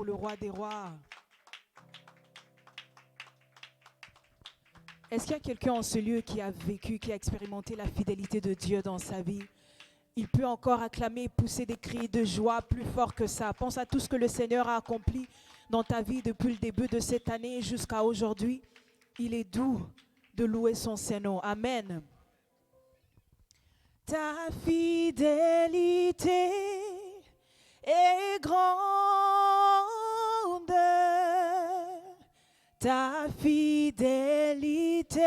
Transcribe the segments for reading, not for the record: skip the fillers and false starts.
pour le roi des rois. Est-ce qu'il y a quelqu'un en ce lieu qui a vécu, qui a expérimenté la fidélité de Dieu dans sa vie? Il peut encore acclamer, pousser des cris de joie plus fort que ça. Pense à tout ce que le Seigneur a accompli dans ta vie depuis le début de cette année jusqu'à aujourd'hui. Il est doux de louer son Saint-Nom. Amen. Ta fidélité est grande, ta fidélité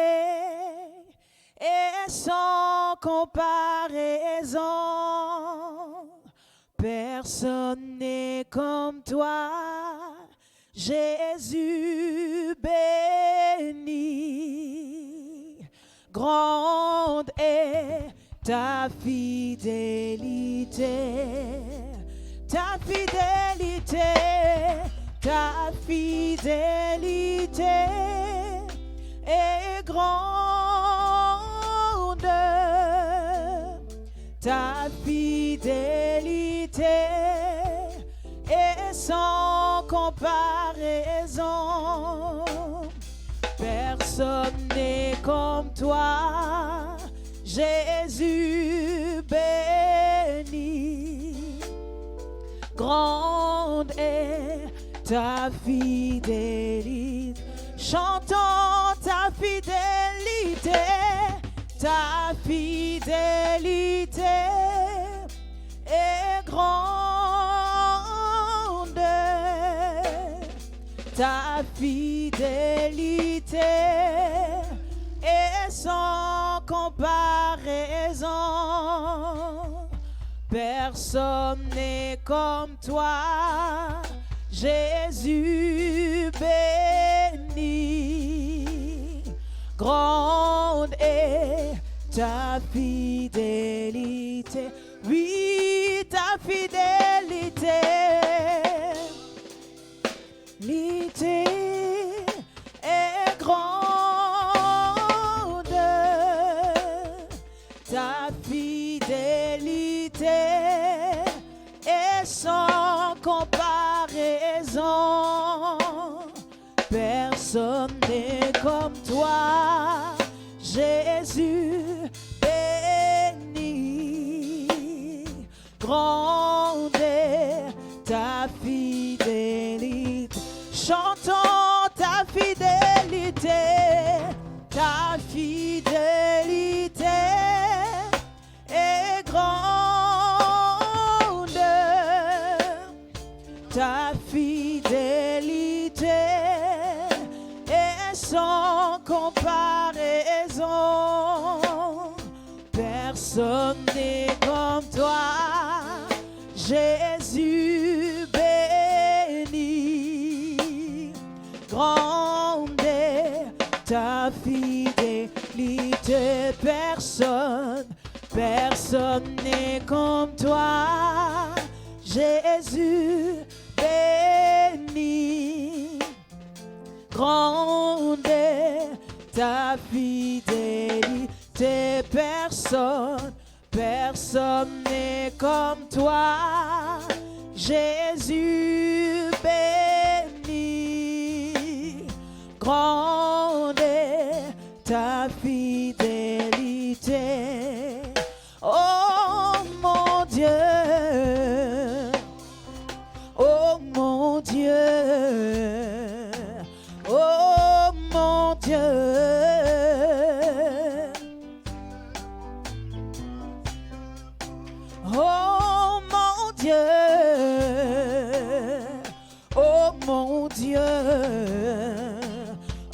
est sans comparaison. Personne n'est comme toi, Jésus béni. Grande est ta fidélité, ta fidélité, ta fidélité est grande, ta fidélité est sans comparaison. Personne n'est comme toi, Jésus béni. Grande est ta fidélité. Chantons ta fidélité, ta fidélité est grande, ta fidélité est sans comparaison. Personne n'est comme toi, Jésus béni. Grande est ta fidélité, oui, ta fidélité. Fidélité est grande, ta fidélité est sans comparaison. Personne n'est comme toi, Jésus béni. Grande est ta fidélité. Chantons ta fidélité, ta fidélité est grande, ta fidélité est sans comparaison. Personne n'est comme toi, Jésus béni. Grande est ta fidélité, personne n'est comme toi, Jésus béni. Grande est ta fidélité, personne n'est comme toi, Jésus béni. Grande est ta fidélité. Oh mon Dieu, oh mon Dieu, oh mon Dieu. Oh mon Dieu, oh mon Dieu,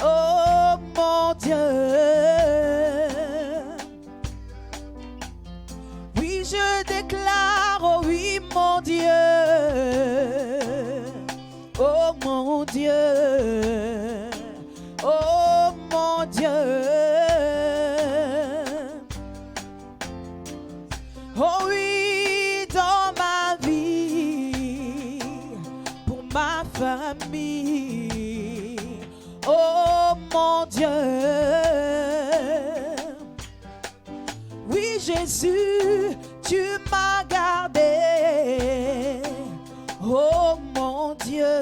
oh mon Dieu. Oui, je déclare, oh oui, mon Dieu, oh mon Dieu, oh mon Dieu. Oh oui, dans ma vie, pour ma famille, oh mon Dieu. Oui, Jésus, tu m'as gardé, oh mon Dieu.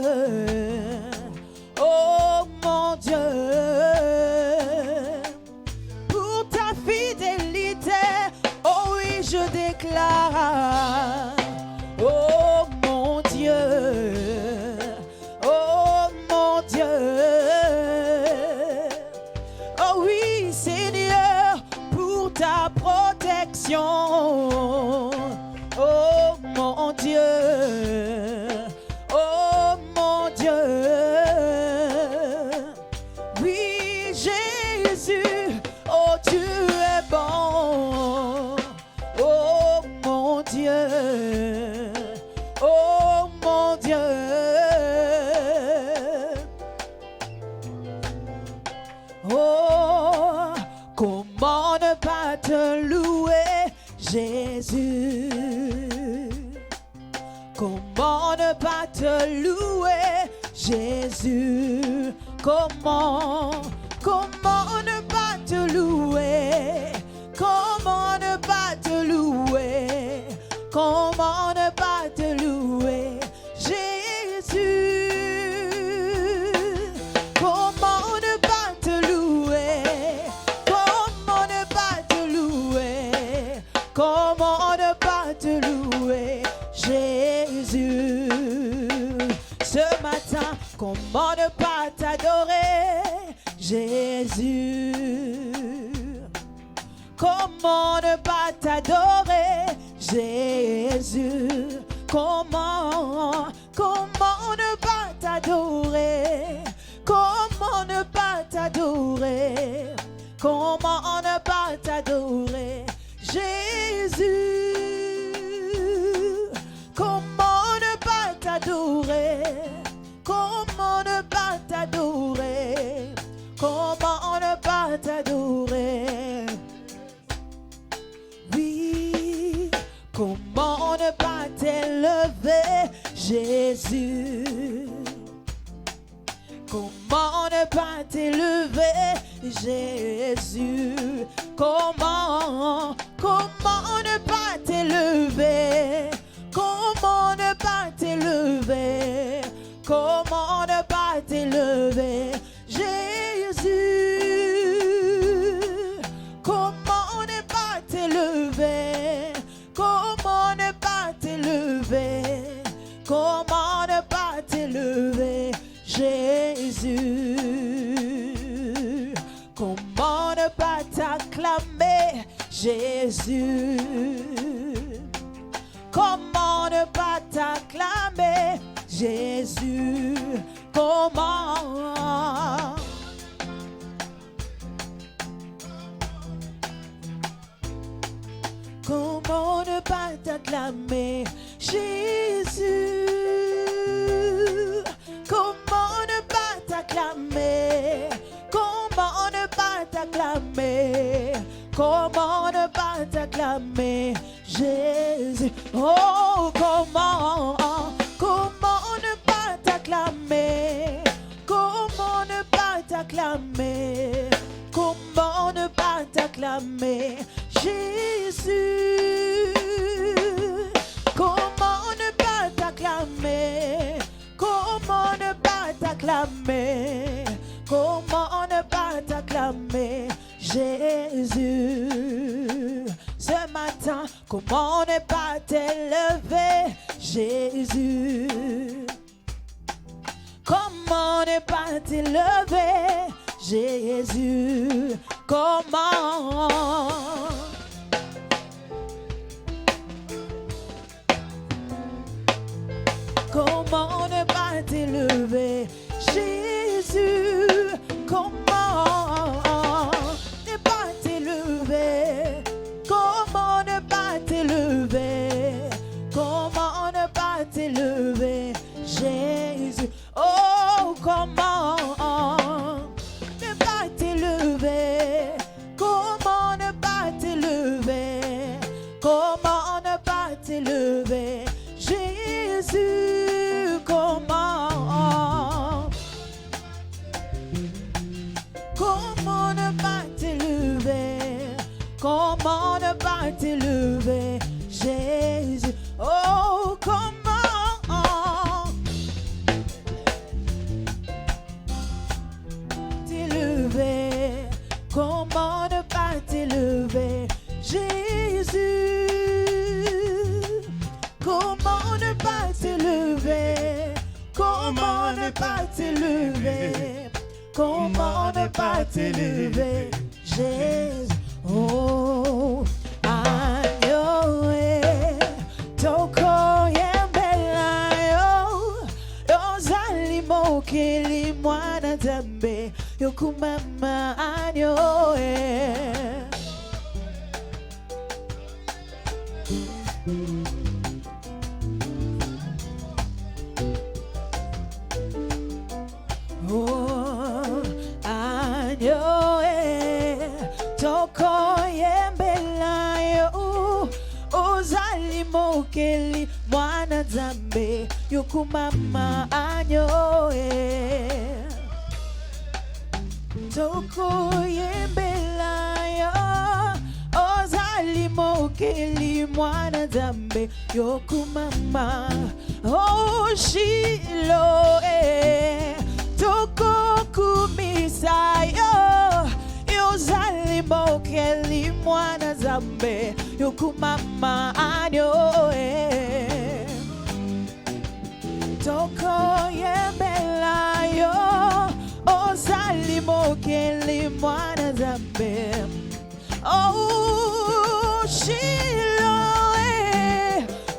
oh mon Dieu, pour ta fidélité, oh oui, je déclare, oh mon Dieu, oh mon Dieu, oh oui, Seigneur, pour ta protection, oh mon Dieu. Oh mon Dieu, oui Jésus, oh tu es bon, oh mon Dieu, oh mon Dieu, oh comment ne pas te louer Jésus. Comment ne pas te louer, Jésus? Comment ne pas te louer? Comment ne pas te louer? Comment ne pas te louer, Jésus? Comment ne pas te louer? Comment ne pas te louer? Comment ne pas te louer, Jésus? Ce matin, comment ne pas t'adorer, Jésus? Comment ne pas t'adorer, Jésus? Comment ne pas t'adorer? Comment ne pas t'adorer? Comment ne pas t'adorer, Jésus? Comment ne pas t'adorer? Comment ne pas t'adorer? Comment ne pas t'adorer? Oui, comment ne pas t'élever, Jésus? Comment ne pas t'élever, Jésus? Comment ne pas t'élever? Comment ne pas t'élever? Comment ne pas t'élever, Jésus? Comment ne pas t'élever? Comment ne pas t'élever? Comment ne pas t'élever, Jésus? Comment ne pas t'acclamer, Jésus? Comment ne pas t'acclamer, Jésus? Comment? Comment ne pas t'acclamer, Jésus? Comment ne pas t'acclamer? Comment ne pas t'acclamer? Comment ne pas t'acclamer, Jésus? Oh, comment ne pas t'acclamer? Comment ne pas t'acclamer? Comment ne pas t'acclamer, Jésus? Comment ne pas t'acclamer? Comment ne pas t'acclamer? Comment ne pas t'acclamer, Jésus? Ce matin, comment ne pas t'élever, Jésus? Comment ne pas t'élever, Jésus? Comment? Comment ne pas t'élever, Jésus? Comment ne pas t'élever? Comment ne pas t'élever? Comment ne pas t'élever, Jésus? Oh, comment ne pas t'élever? Comment ne pas t'élever? Comment ne pas t'élever, Jésus? Comment? Comment ne pas t'élever? Comment ne pas t'élever, Jésus? Oh, comment comment ne pas t'élever, comment ne pas t'élever, Jésus. Oh, Ayoe, toko yembelayo, yozali mokeli mwana zambe, yokumama Ayoe. Oh, Ayoe, toko yembelayo, ozali mokeli mwana zambe, yokumama Ayoe. Toko yembelayo, ozali mokeli mwana zambe, yokumama. Oh, Shiloh, toko kumisayo, yozali mokeli mwana zambe, yokumama Ayoe. Toko yembelayo, ozali mokeli mwana zambe. Oh, Shiloh,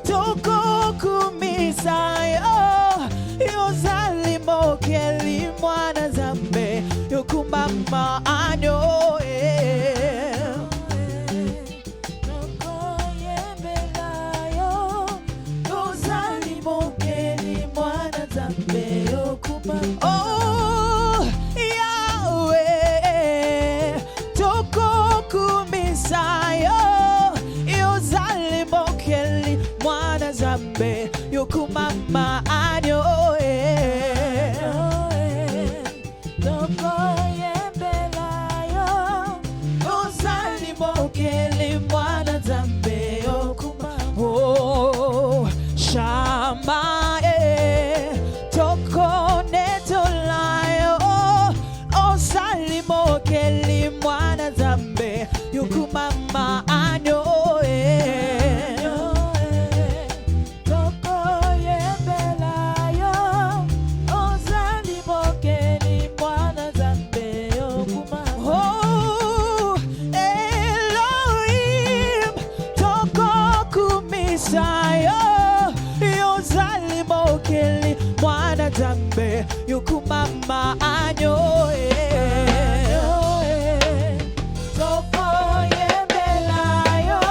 toko kumisayo, yozali mokeli mwana zambe, yokumama Ayoe. Toko yembelayo, yozali mokeli mwana zambe, yokumama. Oh, Yahweh, toko kumisayo, yozali mokeli mwana zambe, yokumama Ayoe. Toko yembelayo, yozali mokeli mwana zambe, yokumama. Oh, Shama, toko netolayo, ozali mokeli mwana zambe, yokumama Ayoe. Toko yembelayo, ozali mokeli mwana zambe, yokumama. Oh, Elohim, toko kumisayo, yozali mokeli mwana zambe, yokumama Ayoe. Toko yembelayo,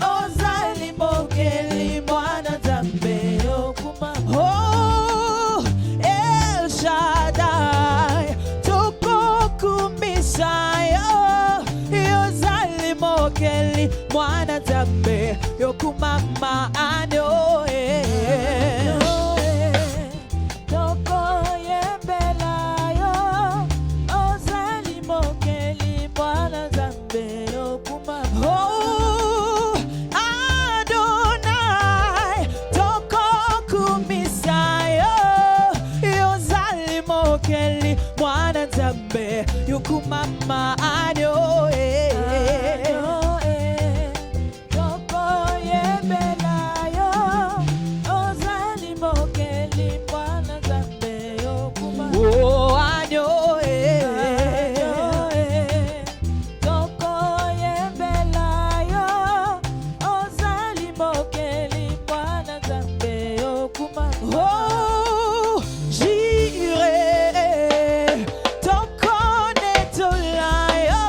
ozali mokeli mwana zambe, yokumama. Oh, El Shaddai, toko kumisayo, yozali mokeli mwana zambe, yokumama Ayoe. Toko yembelayo, ozali mokeli mwana zambe, yokumama. Oh, Adonai, toko kumisayo, yozali mokeli mwana zambe, yokumama Ayoe. Toko yembelayo, ozali mokeli mwana zambe, yokumama. Oh, Ayoe. Toko yembelayo, ozali mokeli mwana zambe, yokumama. Oh, Jireh, toko netolayo,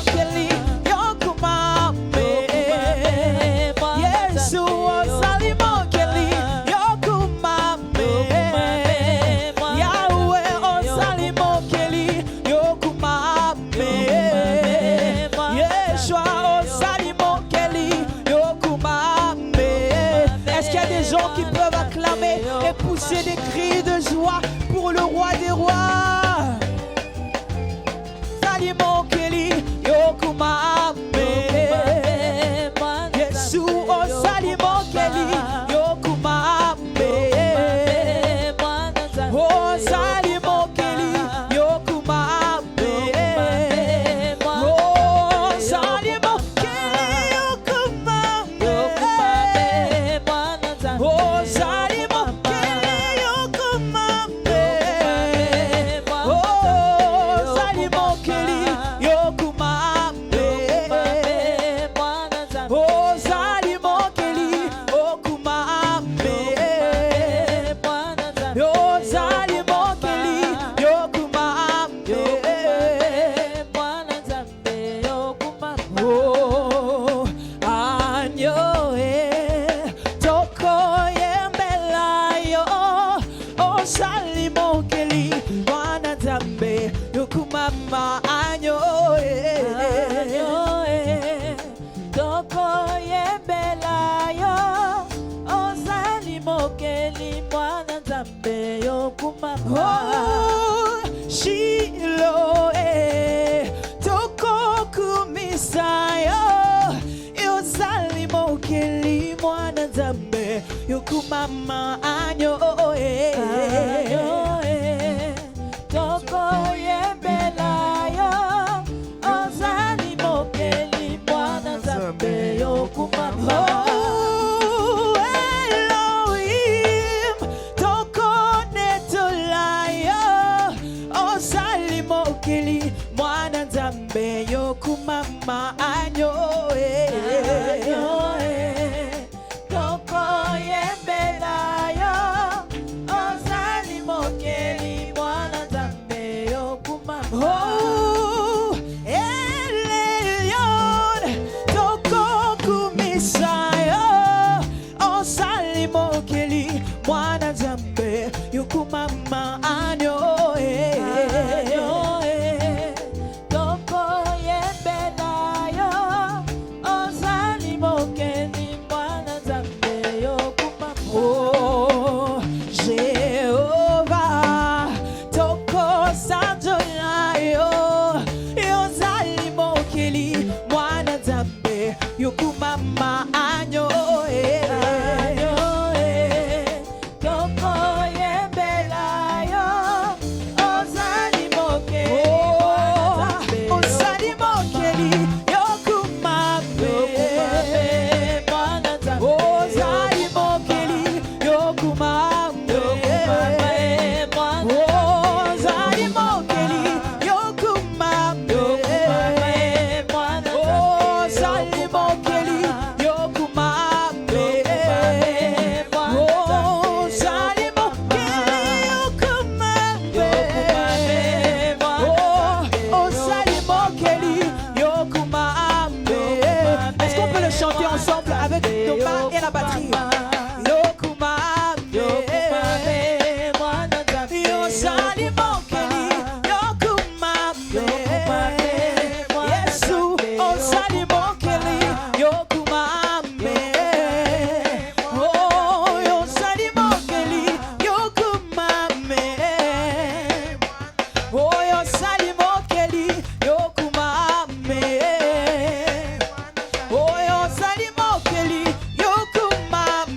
mokeli yokumame Yesu ozali mokeli yokumame Yahweh ozali mokeli yokumame Yeshua ozali mokeli yokumame. Est-ce qu'il y a des gens qui peuvent acclamer et pousser des cris de joie pour le roi des rois? Zali mokeli yokumame Yesu ozali mokeli yokumame ozali mokeli yokumame ozali mokeli yokumame ozali mokeli yokumame ozali mokeli yokumame ozali mokeli yokumame ozali mokeli yokumame oh anyo toko yembela yo ozali mokeli mwana nzambe yokumama anyo toko yembela yo ozali mokeli mwana nzambe yokumama Shilo toko kumisa yo ozali mokeli mwana nzambe yokumama anyo toko yembela yo ozali mokeli mwana nzambe yokumama Elohim toko netola yo ozali mokeli mwana nzambe yokumama anyo toko yembela yo ozali mokeli mwana nzambe yokumama oh Elion toko kumisa yo ozali mokeli mwana nzambe yokumama anyo toko yembela yo ozali mokeli mwana nzambe yokumama oh Jehovah toko sanjola yo ozali mokeli mwana nzambe yokumama anyo toko yembela yo ozali mokeli ozali mokeli yokumame ozali mokeli yokumame ozali mokeli yokumame ozali mokeli yokumame ozali mokeli yokumame Est-ce qu'on peut le chanter ensemble avec Thomas et la batterie? Ozali mokeli yokumame Yesu ozali mokeli yokumame ozali mokeli yokumame ozali mokeli yokumame ozali mokeli yokumame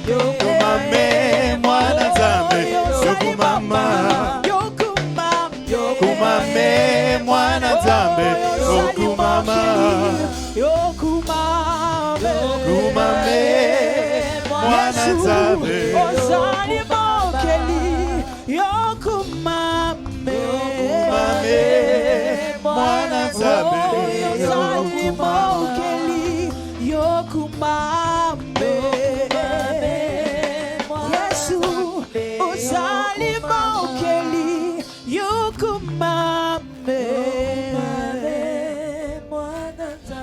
Yokumame mwana nzambe yokumama yokumame mwana nzambe yokumama yokumame mwana nzambe ozali mokeli yokumame mwana nzambe ozali mokeli yokumame Yesu ozali mokeli yokumame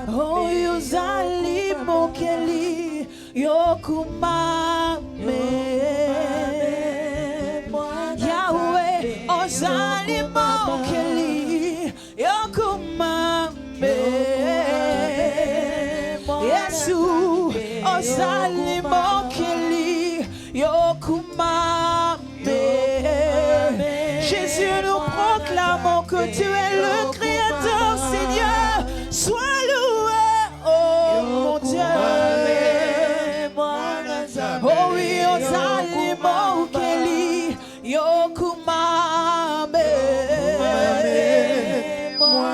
oh ozali mokeli yokumame Yahweh ozali mokeli yokumame Yesu ozali mokeli yokumame Jésus, nous proclamons que tu es le Créateur, Seigneur. Sois loué, oh mon Dieu. Oh oui, ozali mokeli yokumame oh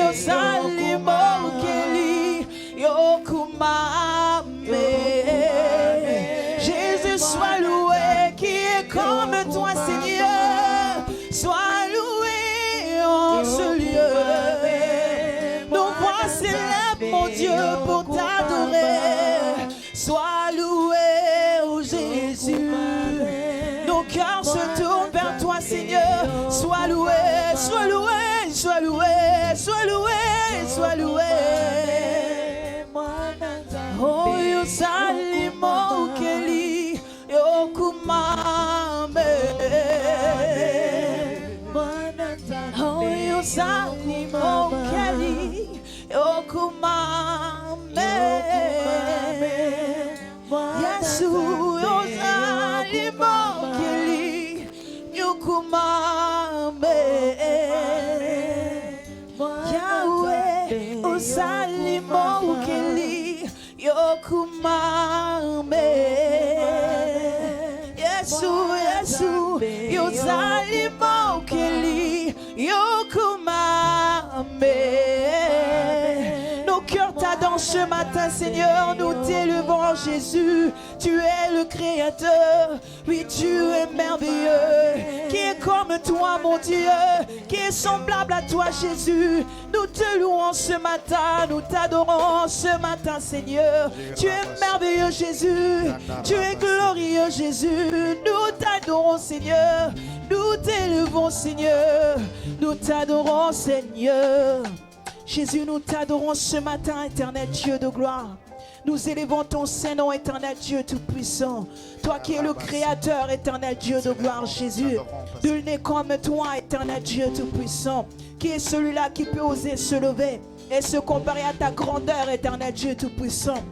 ozali mokeli yokumame Jésus sois loué qui est comme toi Seigneur sois loué en ce lieu nos voix s'élèvent mon Dieu pour t'adorer sois loué oh Jésus nos cœurs se tournent vers toi Seigneur sois loué sois loué sois loué sois loué sois loué oh yozali mokeli yokumame oh yozali mokeli yokumame Yesu ozali mokeli yokumame Yahweh ozali mokeli yokumame Yesu Yesu ozali mokeli yokumame Nos cœurs t'adorent ce matin, Seigneur. Nous t'élevons, Jésus. Tu es le Créateur. Oui, tu es merveilleux. Qui est comme toi, mon Dieu? Qui est semblable à toi, Jésus? Nous te louons ce matin. Nous t'adorons ce matin, Seigneur. Tu es merveilleux, Jésus. Tu es glorieux, Jésus. Nous t'adorons, Seigneur. Nous t'élevons, Seigneur. Nous t'adorons, Seigneur. Jésus, nous t'adorons ce matin, éternel Dieu de gloire. Nous élevons ton Saint-Nom, éternel Dieu tout-puissant. Toi qui es le Créateur, éternel Dieu de gloire, Jésus. Nul n'est comme toi, éternel Dieu tout-puissant. Qui est celui-là qui peut oser se lever et se comparer à ta grandeur, éternel Dieu tout-puissant.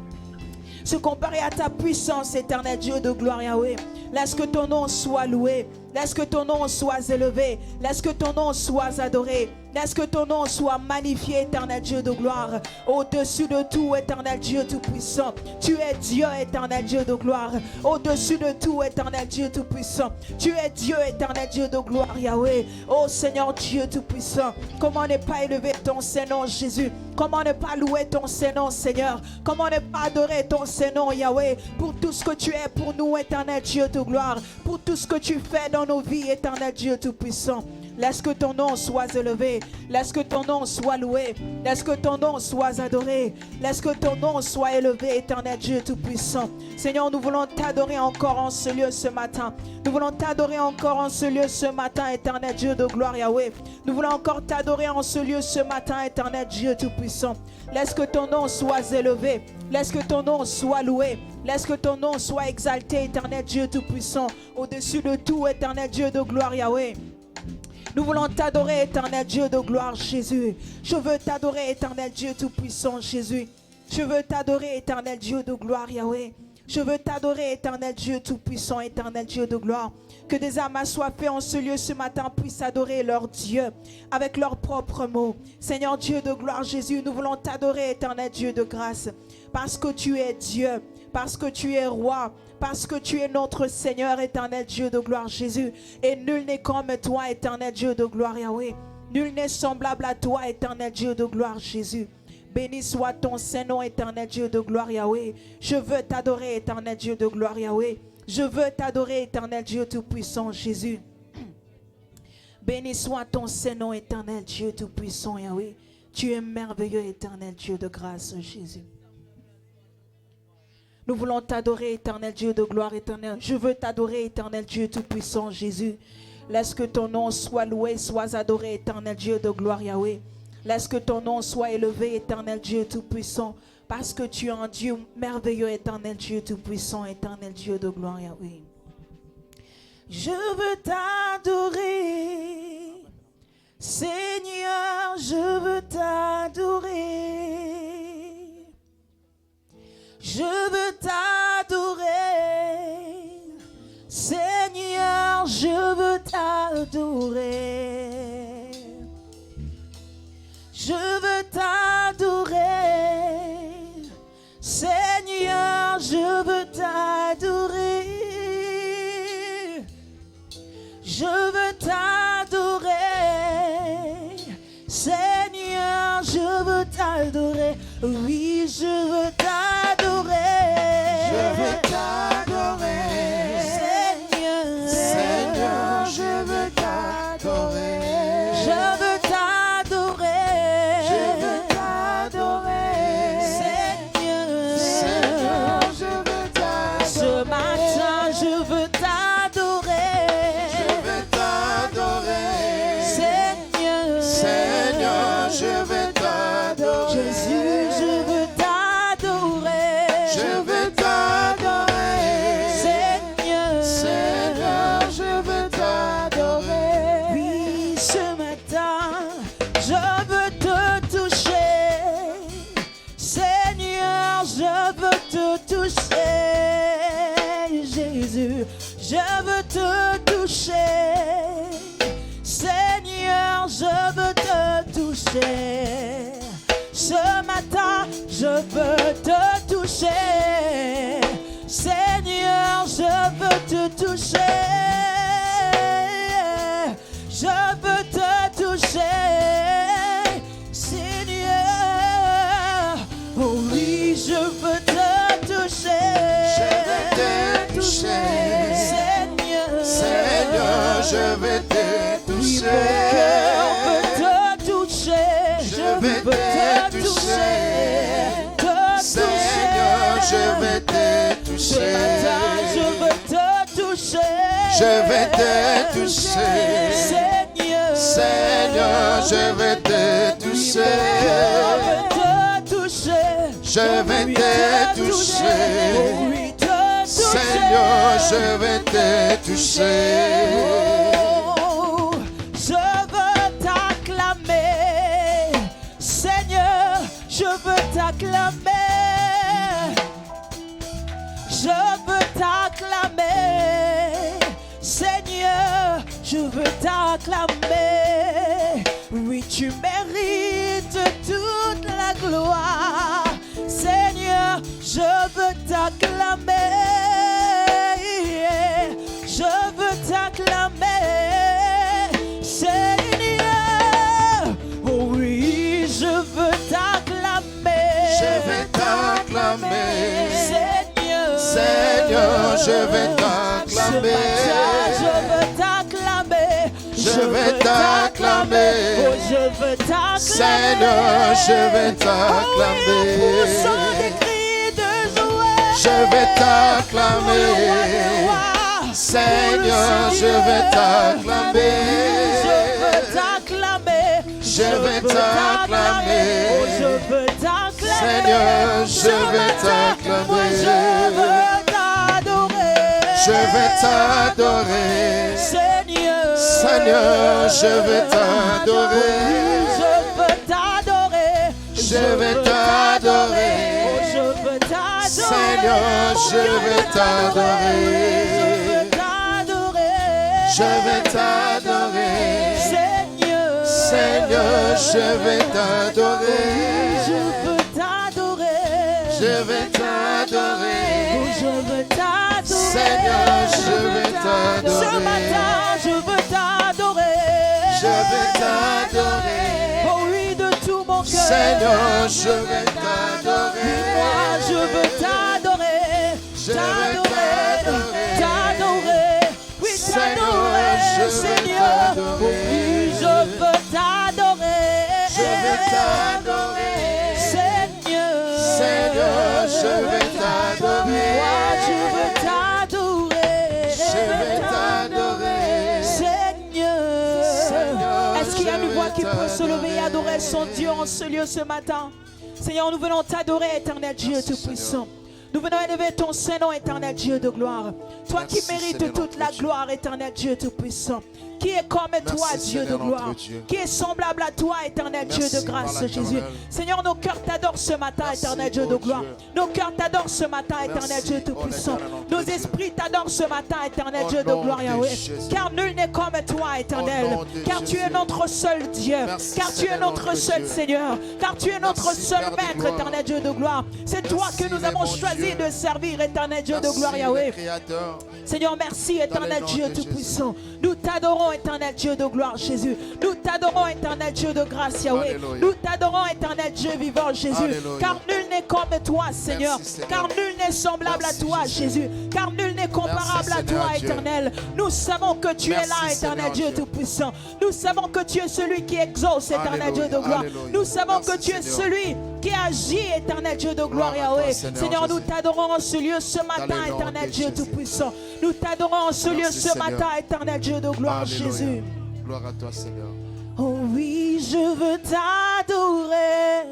Se comparer à ta puissance, éternel Dieu de gloire, Yahweh. Laisse que ton nom soit loué. Laisse que ton nom soit élevé. Laisse que ton nom soit adoré. Laisse que ton nom soit magnifié, éternel Dieu de gloire. Au-dessus de tout, éternel Dieu tout-puissant. Tu es Dieu, éternel Dieu de gloire. Au-dessus de tout, éternel Dieu tout-puissant. Tu es Dieu, éternel Dieu de gloire, Yahweh. Ô Seigneur Dieu tout-puissant. Comment ne pas élever ton Saint-Nom, Jésus? Comment ne pas louer ton Saint-Nom, Seigneur? Comment ne pas adorer ton Saint-Nom, Yahweh? Pour tout ce que tu es pour nous, éternel Dieu de gloire. Pour tout ce que tu fais dans nos vies, éternel Dieu tout-puissant. Laisse que ton nom soit élevé. Laisse que ton nom soit loué. Laisse que ton nom soit adoré. Laisse que ton nom soit élevé, éternel Dieu tout-puissant. Seigneur, nous voulons t'adorer encore en ce lieu ce matin. Nous voulons t'adorer encore en ce lieu ce matin, éternel Dieu de gloire, Yahweh. Nous voulons encore t'adorer en ce lieu ce matin, éternel Dieu tout-puissant. Laisse que ton nom soit élevé. Laisse que ton nom soit loué. Laisse que ton nom soit exalté, éternel Dieu tout-puissant. Au-dessus de tout, éternel Dieu de gloire, Yahweh. Nous voulons t'adorer, éternel Dieu de gloire, Jésus. Je veux t'adorer, éternel Dieu tout-puissant, Jésus. Je veux t'adorer, éternel Dieu de gloire, Yahweh. Je veux t'adorer, éternel Dieu Tout-Puissant, éternel Dieu de gloire. Que des âmes assoiffées en ce lieu ce matin puissent adorer leur Dieu avec leurs propres mots. Seigneur Dieu de gloire, Jésus, nous voulons t'adorer, éternel Dieu de grâce. Parce que tu es Dieu, parce que tu es roi, parce que tu es notre Seigneur, éternel Dieu de gloire, Jésus. Et nul n'est comme toi, éternel Dieu de gloire, Yahweh. Nul n'est semblable à toi, éternel Dieu de gloire, Jésus. Béni soit ton Saint-Nom, éternel Dieu de gloire, Yahweh. Je veux t'adorer, éternel Dieu de gloire, Yahweh. Je veux t'adorer, éternel Dieu Tout-Puissant, Jésus. Béni soit ton Saint-Nom, éternel Dieu Tout-Puissant, Yahweh. Tu es merveilleux, éternel Dieu de grâce, Jésus. Nous voulons t'adorer, éternel Dieu de gloire, éternel. Je veux t'adorer, éternel Dieu Tout-Puissant, Jésus. Laisse que ton nom soit loué, sois adoré, éternel Dieu de gloire, Yahweh. Laisse que ton nom soit élevé, éternel Dieu Tout-Puissant, parce que tu es un Dieu merveilleux, éternel Dieu Tout-Puissant, éternel Dieu de gloire, Yahweh. Je veux t'adorer, Seigneur, je veux t'adorer. Je veux t'adorer, Seigneur, je veux t'adorer. Je veux t'adorer, Seigneur, je veux t'adorer. Je veux t'adorer, Seigneur, je veux t'adorer. Oui, je veux t'adorer. Je veux t'adorer, Seigneur, Seigneur, je veux t'adorer. je veux t'adorer. Je veux t'adorer, Seigneur, Seigneur, je veux t'adorer. ce matin je veux t'adorer. Je veux t'adorer, Seigneur, Seigneur, je veux t'adorer. Jésus, je veux t'adorer. Je veux t'adorer, Seigneur, Seigneur, je veux t'adorer. oui, ce matin, je veux te toucher. Seigneur, je veux te toucher. Jésus, je veux te toucher. Seigneur, je veux te toucher. Ce matin, je veux te toucher. Seigneur, je veux te toucher. Je veux te toucher. Seigneur, oh oui, je veux te toucher. Je veux te toucher. Seigneur, Seigneur, je veux te oui, mon toucher. cœur veut te toucher. Je veux te toucher. Te Seigneur, je veux te Ce matin, je toucher. veux te toucher. Je veux te toucher. Seigneur, Seigneur, je veux te toucher. Je veux te toucher. Seigneur, je veux te toucher. Je veux t'acclamer. Seigneur, je veux t'acclamer. Je veux t'acclamer. Seigneur, je veux t'acclamer. Oui, tu mérites toute la gloire. Seigneur, je veux t'acclamer. Je veux t'acclamer. Seigneur, oh oui, je veux t'acclamer. Je veux t'acclamer. Seigneur, Seigneur, je veux ce t'acclamer. matin, je veux t'acclamer. Je veux t'acclamer. Oh, je veux t'acclamer. Seigneur, je veux Oh, t'acclamer. oui, en poussant des cris de joie. Je veux t'acclamer. Seigneur, je veux t'acclamer. Je veux t'acclamer. Je veux t'acclamer. Oh, je veux t'acclamer. Seigneur, je veux t'acclamer. Moi, je veux t'adorer. Je veux t'adorer. Seigneur, Seigneur, je veux t'adorer. je veux t'adorer. Je veux t'adorer. Oh, je veux t'adorer. Seigneur, je vais t'adorer. Je vais t'adorer. Seigneur, Seigneur, je vais t'adorer. je veux t'adorer. Je vais t'adorer. Oh, je veux t'adorer. Seigneur, je vais t'adorer. Ce matin, je veux t'adorer. Je vais t'adorer. Oh oui, de tout mon cœur. Seigneur, je vais t'adorer. Moi, je veux t'adorer. Je vais t'adorer. T'adorer. Oui, t'adorer, Seigneur, je vais Seigneur. t'adorer. Oui, je veux t'adorer. Je vais t'adorer. Seigneur. Seigneur, je vais t'adorer. Moi, je veux t'adorer. Je vais t'adorer. Seigneur. Est-ce qu'il y a une je voix vais qui peut se lever et t'adorer. adorer son Dieu en ce lieu ce matin? Seigneur, nous venons t'adorer, éternel Dieu Merci, Tout-Puissant. Nous venons élever ton Saint-Nom, éternel Dieu de gloire. Toi Merci, qui mérites Seigneur, toute la notre Dieu. gloire, éternel Dieu Tout-Puissant. Qui est comme toi, Dieu de Seigneur, gloire. notre Dieu. Qui est semblable à toi, éternel Dieu Merci, de grâce, Père Jésus. l'Éternel. Seigneur, nos cœurs t'adorent ce matin, Merci, éternel Dieu de oh gloire. Dieu. Nos cœurs t'adorent ce matin, éternel Merci, Dieu oh Tout-Puissant. l'Éternel, notre Nos Dieu. esprits t'adorent ce matin, éternel Au Dieu de nom gloire, de Yahweh. Jésus. Car nul n'est comme toi, éternel. Au nom de Car tu es Jésus. notre seul Dieu. Merci, Car tu es Seigneur, notre notre seul Dieu. Seigneur. Car tu es notre Merci, seul Père de maître, gloire. éternel Dieu de gloire. C'est toi Merci, que nous mais avons mon choisi Dieu. de servir, éternel Dieu de Merci, gloire, le Yahweh. Créateur. Seigneur, merci, éternel nom Dieu de Tout-Puissant. Nous t'adorons, éternel Dieu de gloire, Jésus. Nous t'adorons, éternel Dieu de grâce, Yahweh. Alléluia. Nous t'adorons, éternel Dieu vivant, Jésus. Alléluia. Car nul n'est comme toi, Seigneur. Merci, Seigneur. Car nul n'est semblable Merci, à toi, Jésus. Jésus. Car nul n'est comparable Merci, à toi, Seigneur Dieu. éternel. Nous savons que tu es Merci, là, éternel Seigneur Dieu Dieu. Tout-Puissant. Nous savons que tu es celui qui exauce, éternel Alléluia, Dieu de gloire. alléluia. Nous savons Merci, que tu es Seigneur. celui qui agit, éternel Dieu de gloire, Gloire à toi, Yahweh. Seigneur Seigneur, nous Jésus. t'adorons en ce lieu ce matin, le nom éternel de Dieu Jésus. Tout-Puissant. Nous t'adorons en ce lieu Merci, ce Seigneur. matin, éternel Dieu de gloire, Alléluia. Jésus. Gloire à toi, Seigneur. Oh oui, je veux t'adorer.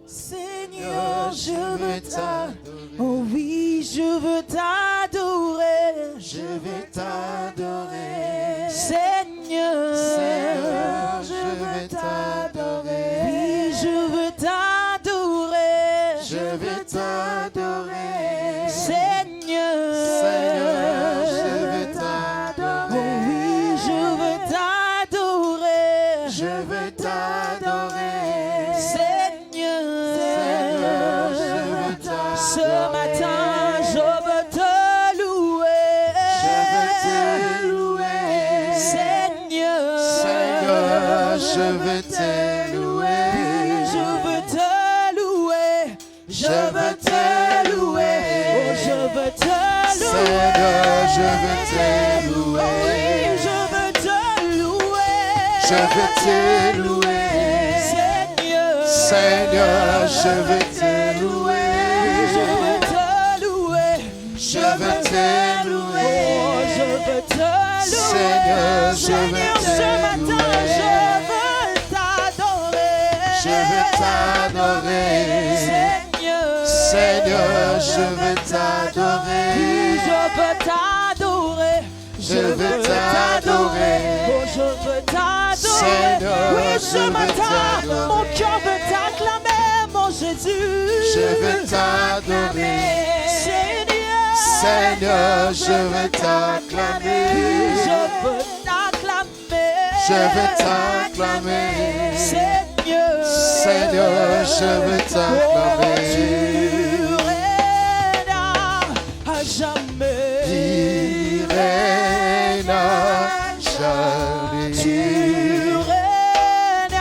Seigneur, je veux t'adorer. Oh oui, je veux t'adorer. Je vais t'adorer. Seigneur, Seigneur, je vais t'adorer. oui, je veux t'adorer. Je vais t'adorer. Seigneur, Seigneur, je vais t'adorer. oh oui, je veux t'adorer. Je vais t'adorer. Seigneur, je veux t'adorer. ce matin, je veux te louer. Je veux te louer. Seigneur, je veux te louer. je veux te louer. Je veux te louer. Oh, je veux te louer. Seigneur, je veux te louer. Oh oui, je veux te louer. Je veux te louer. Seigneur, Seigneur, je veux te louer. je veux te louer. Je veux te louer. Oh, je veux te louer. Seigneur, je veux Seigneur, te ce matin, louer. je veux t'adorer. Je veux t'adorer. Seigneur, Seigneur, je veux t'adorer. je veux t'adorer. Je veux t'adorer. Oh, je veux t'adorer. Seigneur, oui, je ce veux matin, t'adorer. mon cœur veut t'acclamer, mon Jésus. Je veux t'adorer. Seigneur, Seigneur, je veux t'acclamer. je veux t'acclamer. Je veux t'acclamer. Seigneur, Seigneur, je veux t'acclamer. oh, tu règnes à jamais. Tu règnes à jamais. Tu règnes à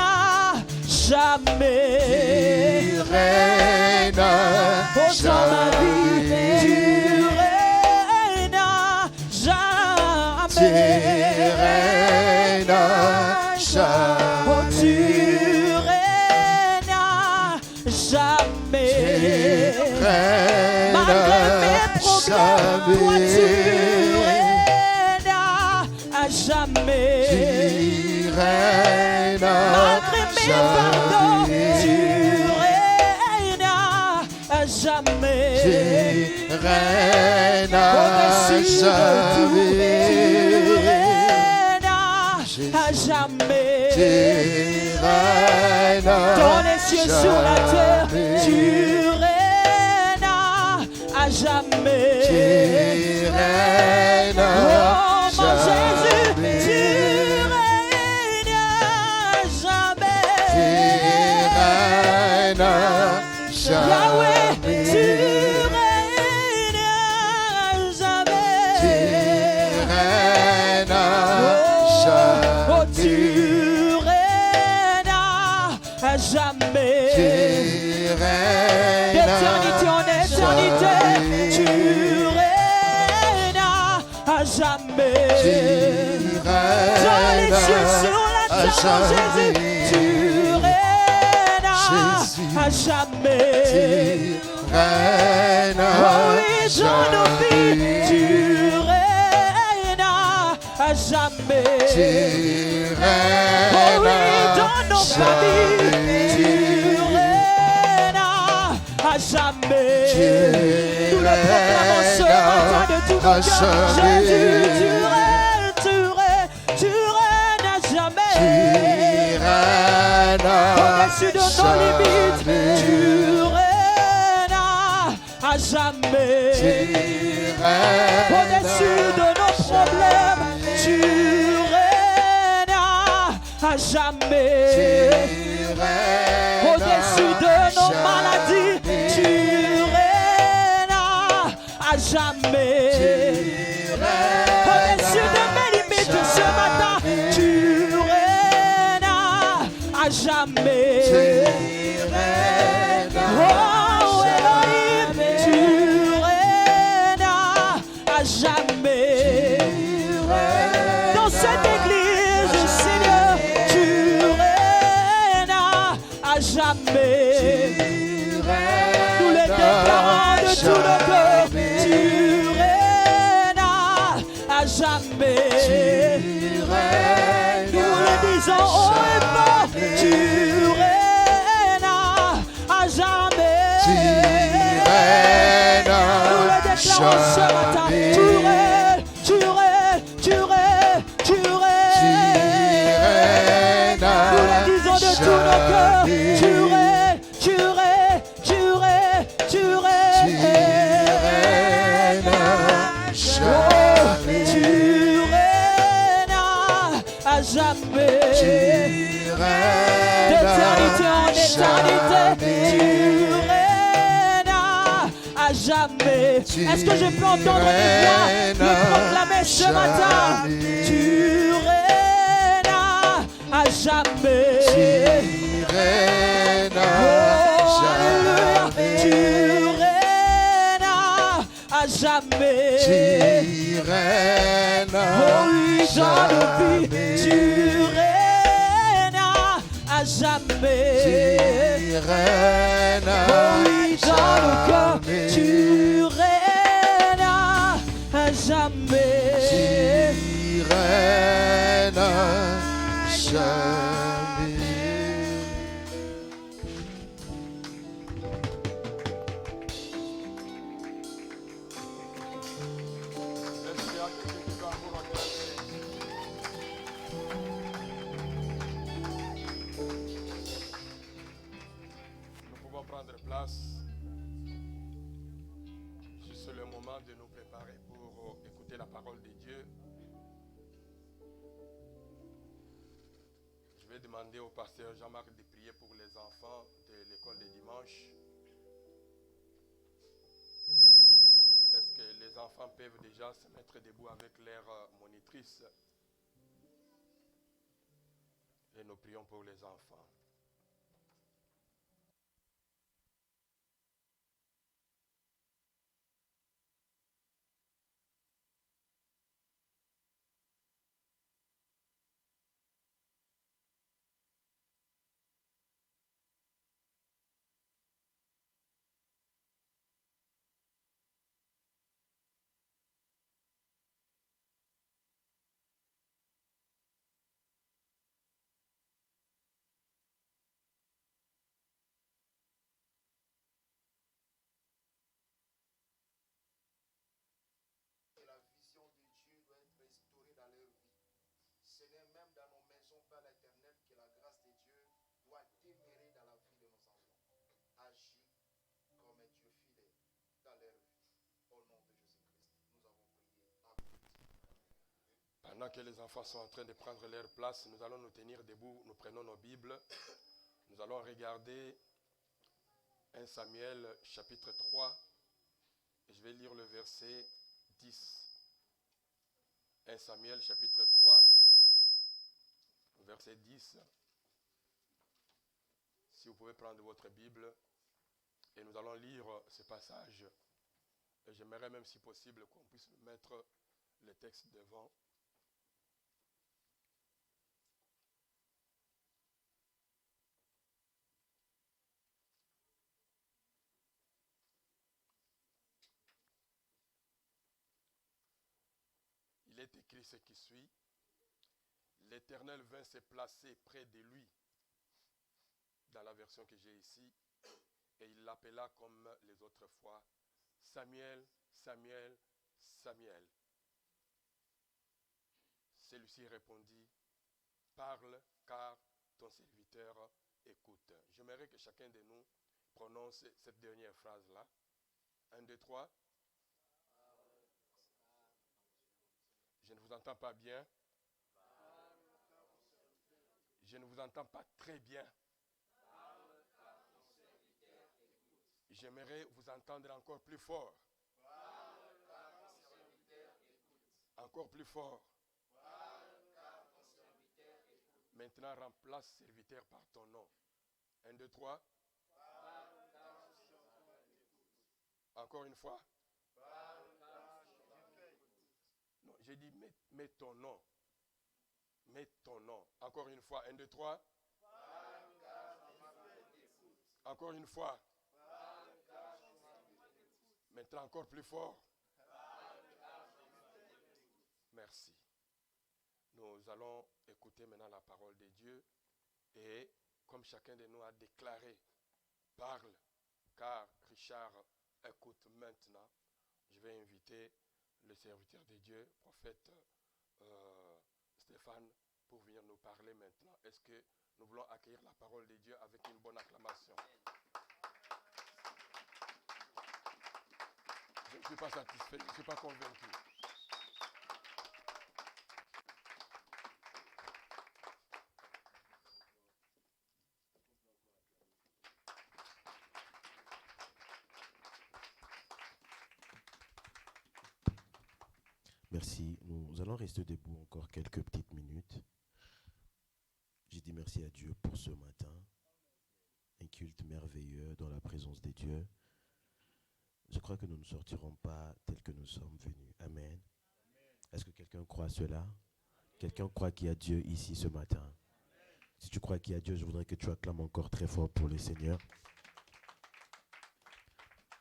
jamais. Tu règnes à Oh, dans ma vie, tu jamais. règnes à Tu jamais. règnes à Oh, tu jamais. règnes à jamais. Tu règnes Malgré mes à problèmes, toi tu jamais. règnes à jamais. Tu règnes à Malgré mes pardons, tu jamais. règnes à jamais. Tu règnes à Au-dessus de tout, tu jamais. règnes à à jamais. Tu règnes Dans les cieux, sur la terre, jamais. tu règnes à jamais. Tu règnes Oh mon Jésus, jamais. tu règnes à jamais. Tu règnes Yahweh, tu jamais. règnes à jamais. Tu règnes Oh, tu jamais. règnes à jamais. Tu règnes D'éternité en éternité, tu règnes à jamais. Tu Dans les cieux, règnes sur la à terre, Jésus, jamais. tu règnes Jésus. à jamais. Tu règnes Oh oui, dans nos vies, tu règnes à jamais. Tu règnes Oh oui, dans nos familles, tu règnes à jamais. Nous le proclamons ce matin de tout à mon cœur. jamais. Jésus, tu règnes, tu règnes à jamais. Au-dessus de nos limites, tu règnes à jamais. Au-dessus de nos problèmes, tu règnes à jamais. Au-dessus de nos maladies, tu règnes à jamais. Au-dessus de mes limites ce matin, tu règnes à jamais. Oh Elohim, tu règnes à jamais. Dans cette église, Seigneur, tu règnes à jamais. Nous le déclarons de tout le cœur, tu règnes à jamais. Nous le disons haut et fort, tu règnes à jamais. Nous le déclarons ce matin, tu règnes, tu règnes, tu règnes, tu règnes. Nous le disons de tout nos cœurs, tu règnes, tu règnes, tu règnes, tu règnes. Tu règnes à jamais. D'éternité en éternité, tu règnes à jamais. Est-ce que je peux entendre une voix le proclamer ce matin? Tu règnes à jamais. Oh, alléluia. Tu règnes à jamais. Oh oui, dans nos vies, tu règnes à jamais. Oh oui, dans nos cœurs, tu règnes à jamais. Nous pouvons prendre place. Juste le moment de nous préparer pour écouter la parole de Dieu. Je vais demander au pasteur Jean-Marc de prier pour les enfants de l'école de dimanche. Est-ce que les enfants peuvent déjà se mettre debout avec leur monitrice? Et nous prions pour les enfants. Seigneur, même dans nos maisons, Père l'éternel, que la grâce de Dieu doit demeurer dans la vie de nos enfants. Agis comme un Dieu fidèle dans leur vie. Au nom de Jésus-Christ, nous avons prié. Amen. Pendant que les enfants sont en train de prendre leur place, nous allons nous tenir debout, nous prenons nos Bibles. Nous allons regarder 1 Samuel chapitre 3. Et je vais lire le verset 10. 1 Samuel chapitre 3, verset 10. Si vous pouvez prendre votre Bible et nous allons lire ce passage. Et j'aimerais même si possible qu'on puisse mettre le texte devant. Il est écrit ce qui suit. L'Éternel vint se placer près de lui, dans la version que j'ai ici, et il l'appela comme les autres fois, Samuel, Samuel, Samuel. Celui-ci répondit, parle car ton serviteur écoute. J'aimerais que chacun de nous prononce cette dernière phrase-là. 1, 2, 3. Je ne vous entends pas bien. Je ne vous entends pas très bien. J'aimerais vous entendre encore plus fort. Encore plus fort. Maintenant, remplace serviteur par ton nom. 1, 2, 3. Encore une fois. Non, j'ai dit mets ton nom. Mets ton nom. Encore une fois. 1, 2, 3. Encore une fois. Maintenant encore plus fort. Merci. Nous allons écouter maintenant la parole de Dieu. Et comme chacun de nous a déclaré, parle, car Richard écoute maintenant. Je vais inviter le serviteur de Dieu, prophète Stéphane, pour venir nous parler maintenant. Est-ce que nous voulons accueillir la parole de Dieu avec une bonne acclamation? Je ne suis pas satisfait, je ne suis pas convaincu. Merci. Nous allons rester debout encore quelques petites minutes. J'ai dit merci à Dieu pour ce matin. Un culte merveilleux dans la présence de Dieu. Je crois que nous ne sortirons pas tels que nous sommes venus. Amen. Est-ce que quelqu'un croit cela? Quelqu'un croit qu'il y a Dieu ici ce matin? Si tu crois qu'il y a Dieu, je voudrais que tu acclames encore très fort pour le Seigneur.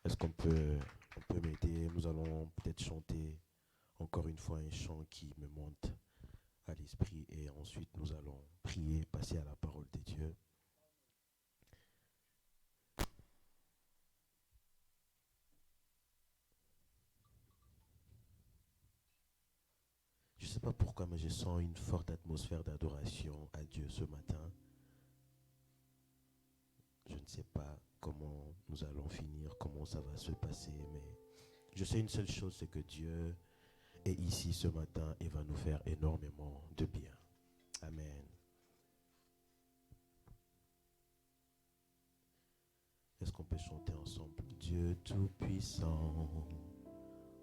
Est-ce qu'on peut m'aider? Nous allons peut-être chanter encore une fois un chant qui me monte à l'esprit et ensuite nous allons prier, passer à la parole de Dieu. Je ne sais pas pourquoi, mais je sens une forte atmosphère d'adoration à Dieu ce matin. Je ne sais pas comment nous allons finir, comment ça va se passer, mais je sais une seule chose, c'est que Dieu est ici ce matin et va nous faire énormément de bien. Amen. Est-ce qu'on peut chanter ensemble? Dieu Tout-Puissant,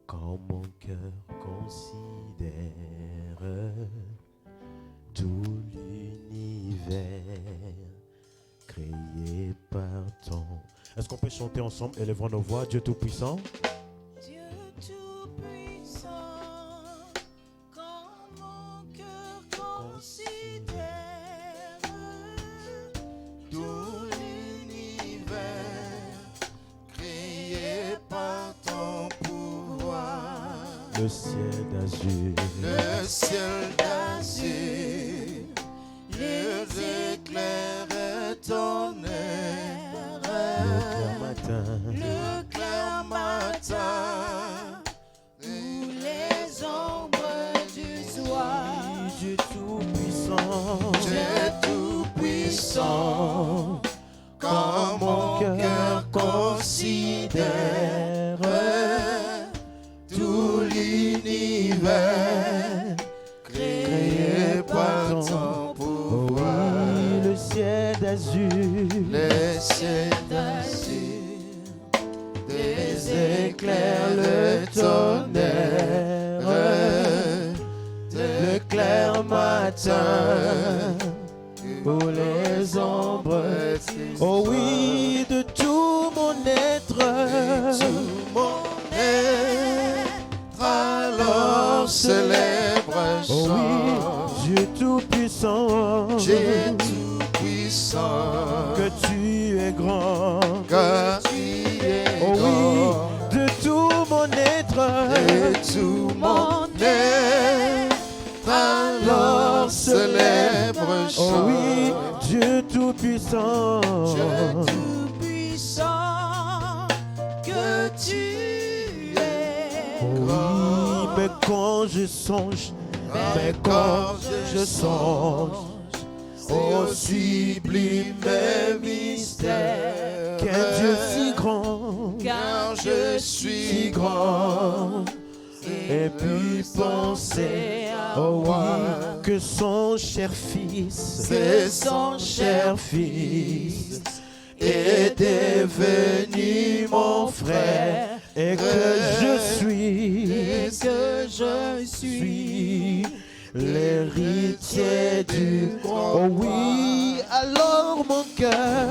quand mon cœur considère tout l'univers créé par ton... Est-ce qu'on peut chanter ensemble? Élevons nos voix. Dieu Tout-Puissant. Dieu Tout-Puissant, quand mon cœur considère Tout l'univers créé par ton pouvoir. Le ciel d'azur, Le ciel d'azur, les éclairs tonnerre, le matin, le clair matin, tous les ombres du soir. Dieu Tout-Puissant. considère tout l'univers créé par ton pouvoir. Oui, le ciel d'azur, Le ciel d'azur, des éclairs, le tonnerre, le clair matin, pour les ombres. Oh oui, de tout mon être, alors célèbre oh oui, Dieu tout-puissant, Dieu tout-puissant, que tu es grand. car tu es Oh oui, grand, de tout mon être, et tout mon être, alors célèbre oh oui, Dieu tout-puissant, Dieu tout-puissant, que tu es oh oui, mais quand je songe, mais quand je songe au sublime mystère, qu'un Dieu si grand, car je suis grand, et puis penser, oh oui, que son cher fils, c'est son cher fils, est devenu mon frère, et que je suis l'héritier du grand. Oh oui, alors mon cœur,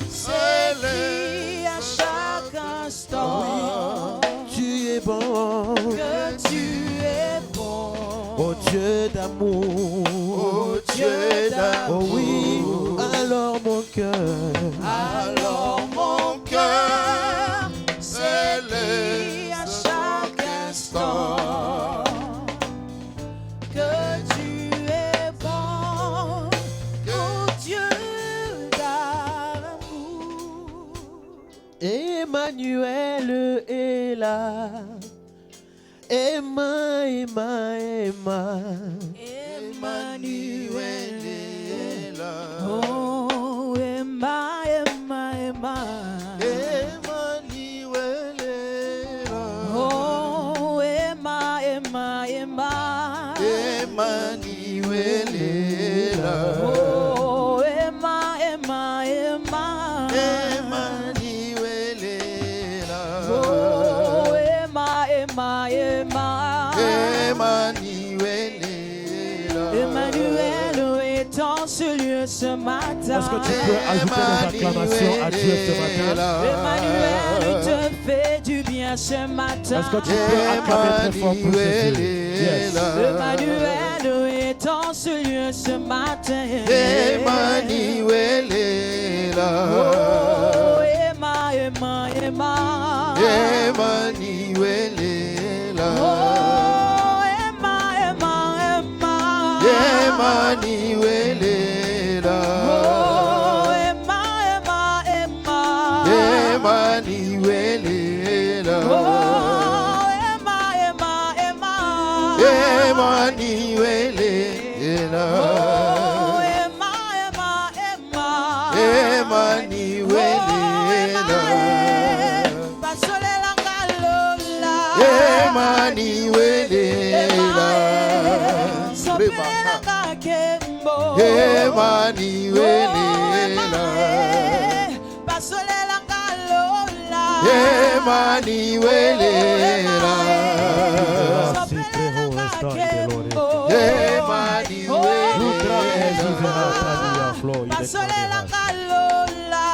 célèbre à chaque instant, tu es bon, que tu es bon, oh Dieu d'amour, oh Dieu d'amour. oh oui, alors mon cœur, Alors mon cœur célèbre à chaque instant, que tu es bon, oh Dieu d'amour. Emmanuel est là, Emma, Emmanuel est là. Oh, Emma, Emma, Emma. Emmanuel est là. Oh, Emma, Emma, Emma. Emmanuel est là. Oh, Emma, Emma, Emma. Emmanuel est là. Oh, Emma, Emma, Emma. Emmanuel est là. Emmanuel est en ce lieu ce matin. Est-ce que tu peux ajouter des acclamations à Dieu ce matin? Emmanuel te fait du bien ce matin. Est-ce que tu peux acclamer très fort pour Jésus? Yes. Emmanuel est en ce lieu ce matin. Emmanuel est là. Oh, Emma, Emma, Emma. Emmanuel est là. Oh, Emma, Emma, Emma. Emmanuel est là. Oh, Emma, Emma, Emma. Emmanuel est là. Oh, Emma, Emma, Emma. Emmanuel est là. Oh, Emma, Emma, Emma. Emmanuel est là. Pasole la ngalola. Emmanuel est là. Sopele la kakembo. Emmanuel est là. Pasole la ngalola. Emmanuel est là. Sopele la kakembo. Emmanuel est là. Pasole la ngalola.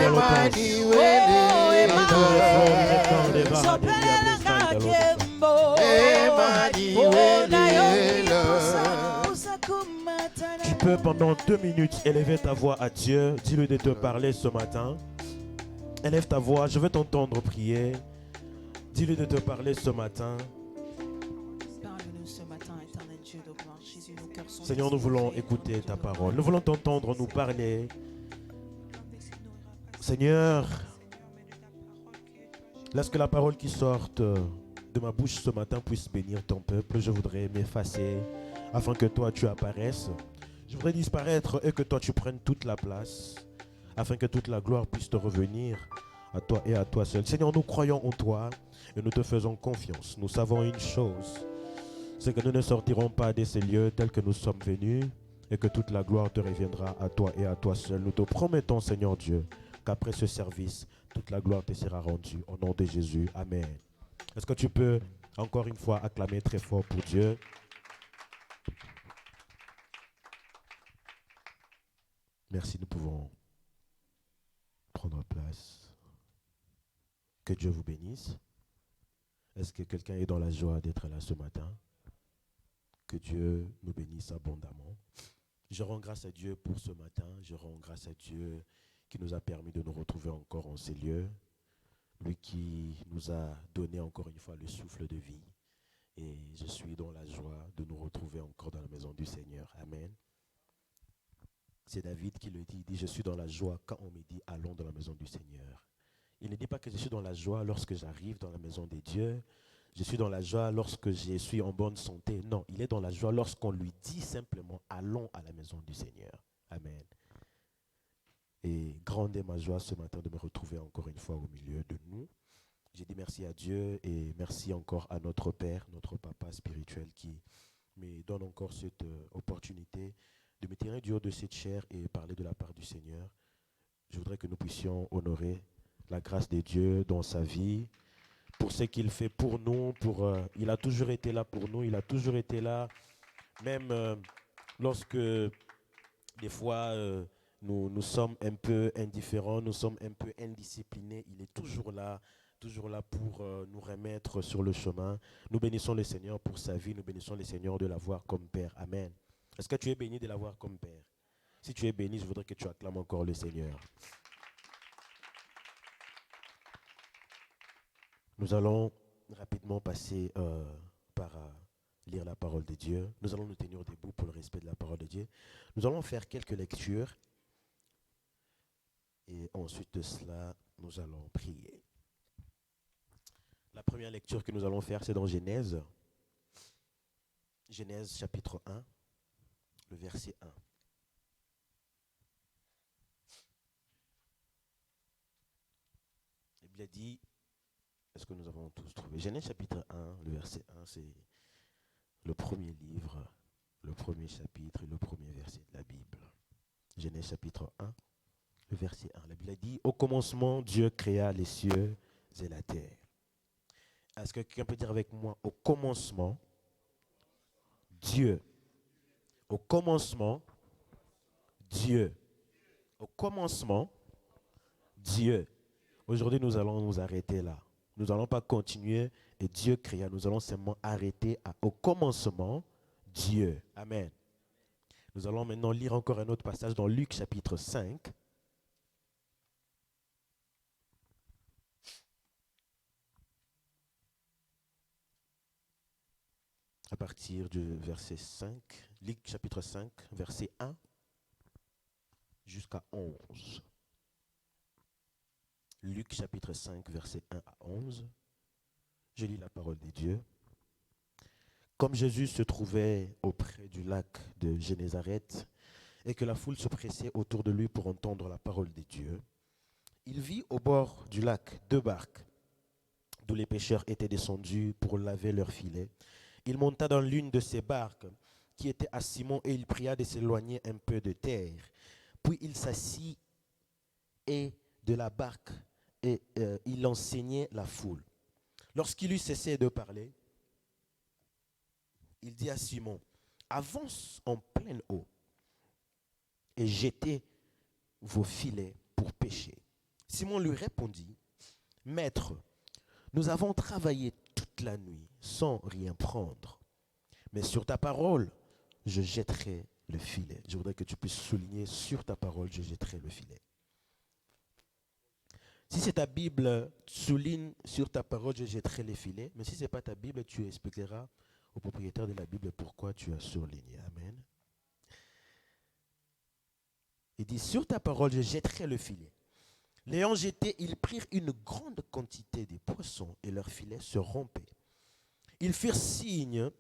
Emmanuel est là. Sopele la kakembo. Emmanuel est là. Tu peux pendant 2 minutes élever ta voix à Dieu. Dis-lui de te parler ce matin. Élève ta voix, je veux t'entendre prier. Dis-lui de te parler ce matin. Parle-nous ce matin, éternel Dieu de gloire. Jésus, nos cœurs sont Seigneur, nous voulons écouter ta parole. Nous voulons t'entendre nous parler. Seigneur, laisse que la parole qui sorte de ma bouche ce matin puisse bénir ton peuple. Je voudrais m'effacer afin que toi tu apparaisses. Je voudrais disparaître et que toi tu prennes toute la place. afin que toute la gloire puisse te revenir à toi et à toi seul. Seigneur, nous croyons en toi et nous te faisons confiance. Nous savons une chose, c'est que nous ne sortirons pas de ces lieux tels que nous sommes venus et que toute la gloire te reviendra à toi et à toi seul. Nous te promettons, Seigneur Dieu, qu'après ce service, toute la gloire te sera rendue. Au nom de Jésus, Amen. Est-ce que tu peux encore une fois acclamer très fort pour Dieu? Merci, nous pouvons prendre place. Que Dieu vous bénisse. Est-ce que quelqu'un est dans la joie d'être là ce matin? Que Dieu nous bénisse abondamment. Je rends grâce à Dieu pour ce matin. Je rends grâce à Dieu qui nous a permis de nous retrouver encore en ces lieux. Lui qui nous a donné encore une fois le souffle de vie. Et je suis dans la joie de nous retrouver encore dans la maison du Seigneur. Amen. C'est David qui le dit. Il dit, je suis dans la joie quand on me dit, allons dans la maison du Seigneur. Il ne dit pas que je suis dans la joie lorsque j'arrive dans la maison de Dieu. Je suis dans la joie lorsque je suis en bonne santé. Non, il est dans la joie lorsqu'on lui dit simplement, allons à la maison du Seigneur. Amen. Et grande est ma joie ce matin de me retrouver encore une fois au milieu de nous. J'ai dit merci à Dieu et merci encore à notre Père, notre Papa spirituel qui me donne encore cette opportunité de me tirer du haut de cette chair et parler de la part du Seigneur. Je voudrais que nous puissions honorer la grâce de Dieu dans sa vie, pour ce qu'il fait pour nous, il a toujours été là pour nous, il a toujours été là, même lorsque des fois nous sommes un peu indifférents, nous sommes un peu indisciplinés, il est toujours là pour nous remettre sur le chemin. Nous bénissons le Seigneur pour sa vie, nous bénissons le Seigneur de l'avoir comme Père. Amen. Est-ce que tu es béni de l'avoir comme Père? Si tu es béni, je voudrais que tu acclames encore le Seigneur. Nous allons rapidement passer par lire la parole de Dieu. Nous allons nous tenir debout pour le respect de la parole de Dieu. Nous allons faire quelques lectures. Et ensuite de cela, nous allons prier. La première lecture que nous allons faire, c'est dans Genèse. Genèse chapitre 1, le verset 1. La Bible dit... Est-ce que nous avons tous trouvé? Genèse chapitre 1, le verset 1, c'est le premier livre, le premier chapitre et le premier verset de la Bible. Genèse chapitre 1, le verset 1. La Bible dit, au commencement, Dieu créa les cieux et la terre. Est-ce que quelqu'un peut dire avec moi, au commencement, Dieu. Au commencement, Dieu. Au commencement, Dieu. Aujourd'hui, nous allons nous arrêter là. Nous n'allons pas continuer et Dieu créa. Nous allons seulement arrêter au commencement, Dieu. Amen. Nous allons maintenant lire encore un autre passage dans Luc chapitre 5. À partir du verset 5, Luc chapitre 5, verset 1 jusqu'à 11. Luc chapitre 5, verset 1 à 11. Je lis la parole de Dieu. Comme Jésus se trouvait auprès du lac de Génézareth et que la foule se pressait autour de lui pour entendre la parole de Dieu, il vit au bord du lac 2 barques d'où les pêcheurs étaient descendus pour laver leurs filets. Il monta dans l'une de ces barques qui était à Simon et il pria de s'éloigner un peu de terre. Puis il s'assit et de la barque et il enseignait la foule. Lorsqu'il eut cessé de parler, il dit à Simon, avance en pleine eau et jetez vos filets pour pêcher. Simon lui répondit, Maître, nous avons travaillé toute la nuit sans rien prendre, mais sur ta parole, je jetterai le filet. Je voudrais que tu puisses souligner, sur ta parole, je jetterai le filet. Si c'est ta Bible, souligne sur ta parole, je jetterai les filets. Mais si ce n'est pas ta Bible, tu expliqueras au propriétaire de la Bible pourquoi tu as surligné. Amen. Il dit, sur ta parole, je jetterai le filet. L'ayant jeté, ils prirent une grande quantité de poissons et leurs filets se rompaient. Ils firent signe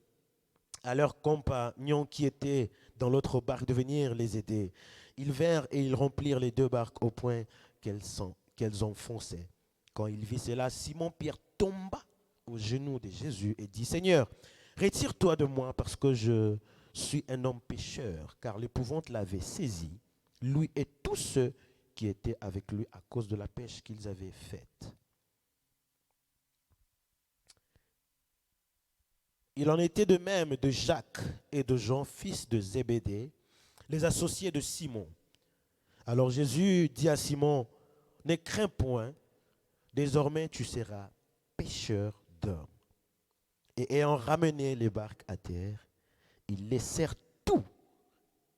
à leurs compagnons qui étaient dans l'autre barque de venir les aider. Ils vinrent et ils remplirent les 2 barques au point qu'elles enfonçaient. Quand il vit cela, Simon-Pierre tomba aux genoux de Jésus et dit, « Seigneur, retire-toi de moi parce que je suis un homme pécheur. » Car l'épouvante l'avait saisi, lui et tous ceux qui étaient avec lui à cause de la pêche qu'ils avaient faite. Il en était de même de Jacques et de Jean, fils de Zébédée, les associés de Simon. Alors Jésus dit à Simon, « Ne crains point, désormais tu seras pêcheur d'hommes. » Et ayant ramené les barques à terre, ils laissèrent tout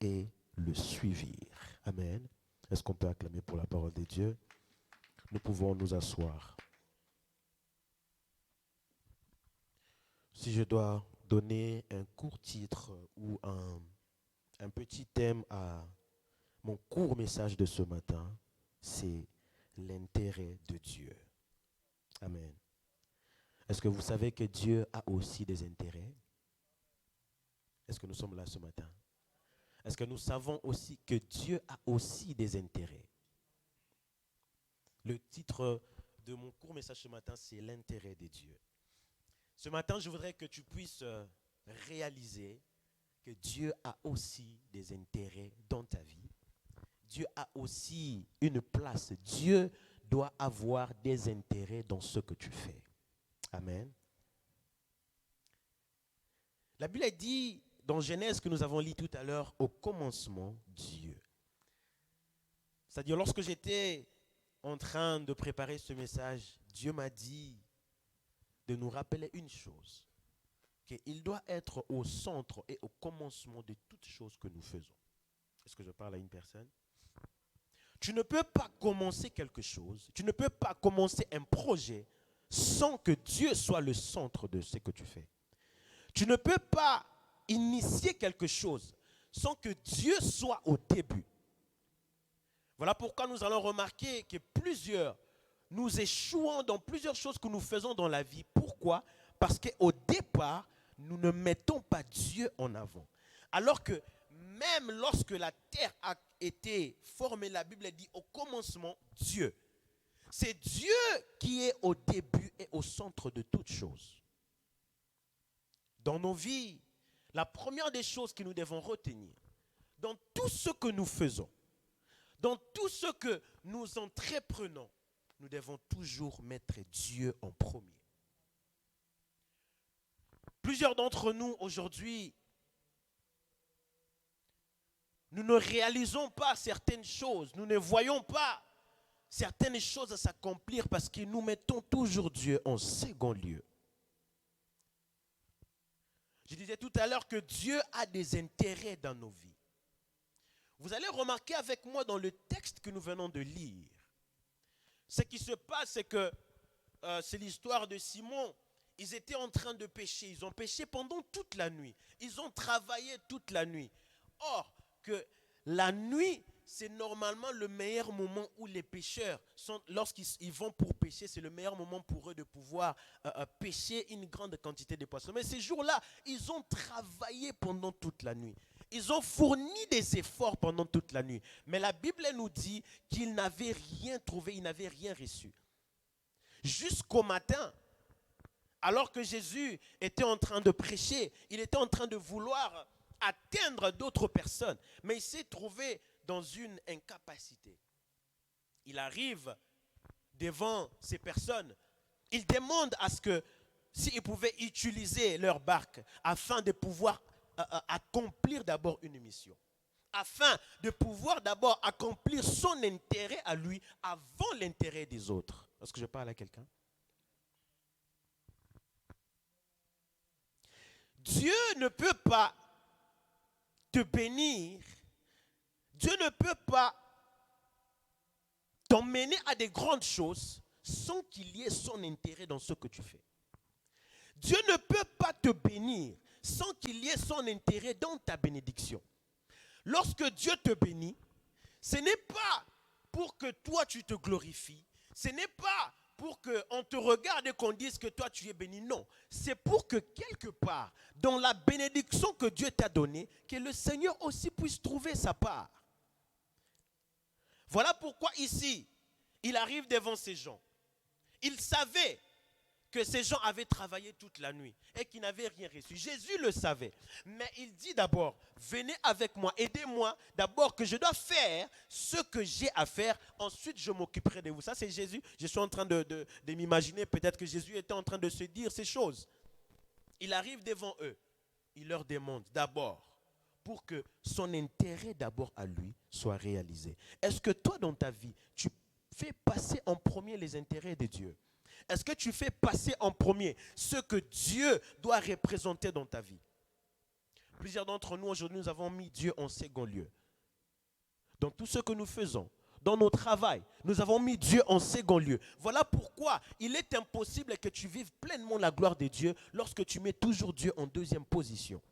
et le suivirent. Amen. Est-ce qu'on peut acclamer pour la parole de Dieu? Nous pouvons nous asseoir. Si je dois donner un court titre ou un petit thème à mon court message de ce matin, c'est l'intérêt de Dieu. Amen. Est-ce que vous savez que Dieu a aussi des intérêts? Est-ce que nous sommes là ce matin? Est-ce que nous savons aussi que Dieu a aussi des intérêts? Le titre de mon court message ce matin, c'est l'intérêt de Dieu. Ce matin, je voudrais que tu puisses réaliser que Dieu a aussi des intérêts dans ta vie. Dieu a aussi une place. Dieu doit avoir des intérêts dans ce que tu fais. Amen. La Bible a dit dans Genèse que nous avons lu tout à l'heure, au commencement, Dieu. C'est-à-dire, lorsque j'étais en train de préparer ce message, Dieu m'a dit de nous rappeler une chose, qu'il doit être au centre et au commencement de toutes choses que nous faisons. Est-ce que je parle à une personne? Tu ne peux pas commencer quelque chose, tu ne peux pas commencer un projet sans que Dieu soit le centre de ce que tu fais. Tu ne peux pas initier quelque chose sans que Dieu soit au début. Voilà pourquoi nous allons remarquer que nous échouons dans plusieurs choses que nous faisons dans la vie. Pourquoi? Parce qu'au départ, nous ne mettons pas Dieu en avant. Alors que même lorsque la terre a été formée, la Bible dit au commencement, Dieu. C'est Dieu qui est au début et au centre de toutes choses. Dans nos vies, la première des choses que nous devons retenir, dans tout ce que nous faisons, dans tout ce que nous entreprenons, nous devons toujours mettre Dieu en premier. Plusieurs d'entre nous aujourd'hui, nous ne réalisons pas certaines choses, nous ne voyons pas certaines choses s'accomplir parce que nous mettons toujours Dieu en second lieu. Je disais tout à l'heure que Dieu a des intérêts dans nos vies. Vous allez remarquer avec moi dans le texte que nous venons de lire, ce qui se passe, c'est que c'est l'histoire de Simon. Ils étaient en train de pêcher. Ils ont pêché pendant toute la nuit. Ils ont travaillé toute la nuit. Or, que la nuit, c'est normalement le meilleur moment où les pêcheurs, lorsqu'ils vont pour pêcher, c'est le meilleur moment pour eux de pouvoir pêcher une grande quantité de poissons. Mais ces jours-là, ils ont travaillé pendant toute la nuit. Ils ont fourni des efforts pendant toute la nuit. Mais la Bible nous dit qu'ils n'avaient rien trouvé, ils n'avaient rien reçu. Jusqu'au matin, alors que Jésus était en train de prêcher, il était en train de vouloir atteindre d'autres personnes. Mais il s'est trouvé dans une incapacité. Il arrive devant ces personnes. Il demande à ce que s'ils pouvaient utiliser leur barque afin de pouvoir accomplir d'abord une mission. Afin de pouvoir d'abord accomplir son intérêt à lui avant l'intérêt des autres. Est-ce que je parle à quelqu'un? Dieu ne peut pas te bénir. Dieu ne peut pas t'emmener à des grandes choses sans qu'il y ait son intérêt dans ce que tu fais. Dieu ne peut pas te bénir sans qu'il y ait son intérêt dans ta bénédiction. Lorsque Dieu te bénit, ce n'est pas pour que toi tu te glorifies, ce n'est pas pour qu'on te regarde et qu'on dise que toi tu es béni. Non, c'est pour que quelque part, dans la bénédiction que Dieu t'a donnée, que le Seigneur aussi puisse trouver sa part. Voilà pourquoi ici, il arrive devant ces gens. Il savait que ces gens avaient travaillé toute la nuit et qu'ils n'avaient rien reçu. Jésus le savait. Mais il dit d'abord, venez avec moi, aidez-moi d'abord que je dois faire ce que j'ai à faire. Ensuite, je m'occuperai de vous. Ça, c'est Jésus. Je suis en train de m'imaginer peut-être que Jésus était en train de se dire ces choses. Il arrive devant eux. Il leur demande d'abord pour que son intérêt d'abord à lui soit réalisé. Est-ce que toi, dans ta vie, tu fais passer en premier les intérêts de Dieu? Est-ce que tu fais passer en premier ce que Dieu doit représenter dans ta vie? Plusieurs d'entre nous, aujourd'hui, nous avons mis Dieu en second lieu. Dans tout ce que nous faisons, dans nos travails, nous avons mis Dieu en second lieu. Voilà pourquoi il est impossible que tu vives pleinement la gloire de Dieu lorsque tu mets toujours Dieu en deuxième position.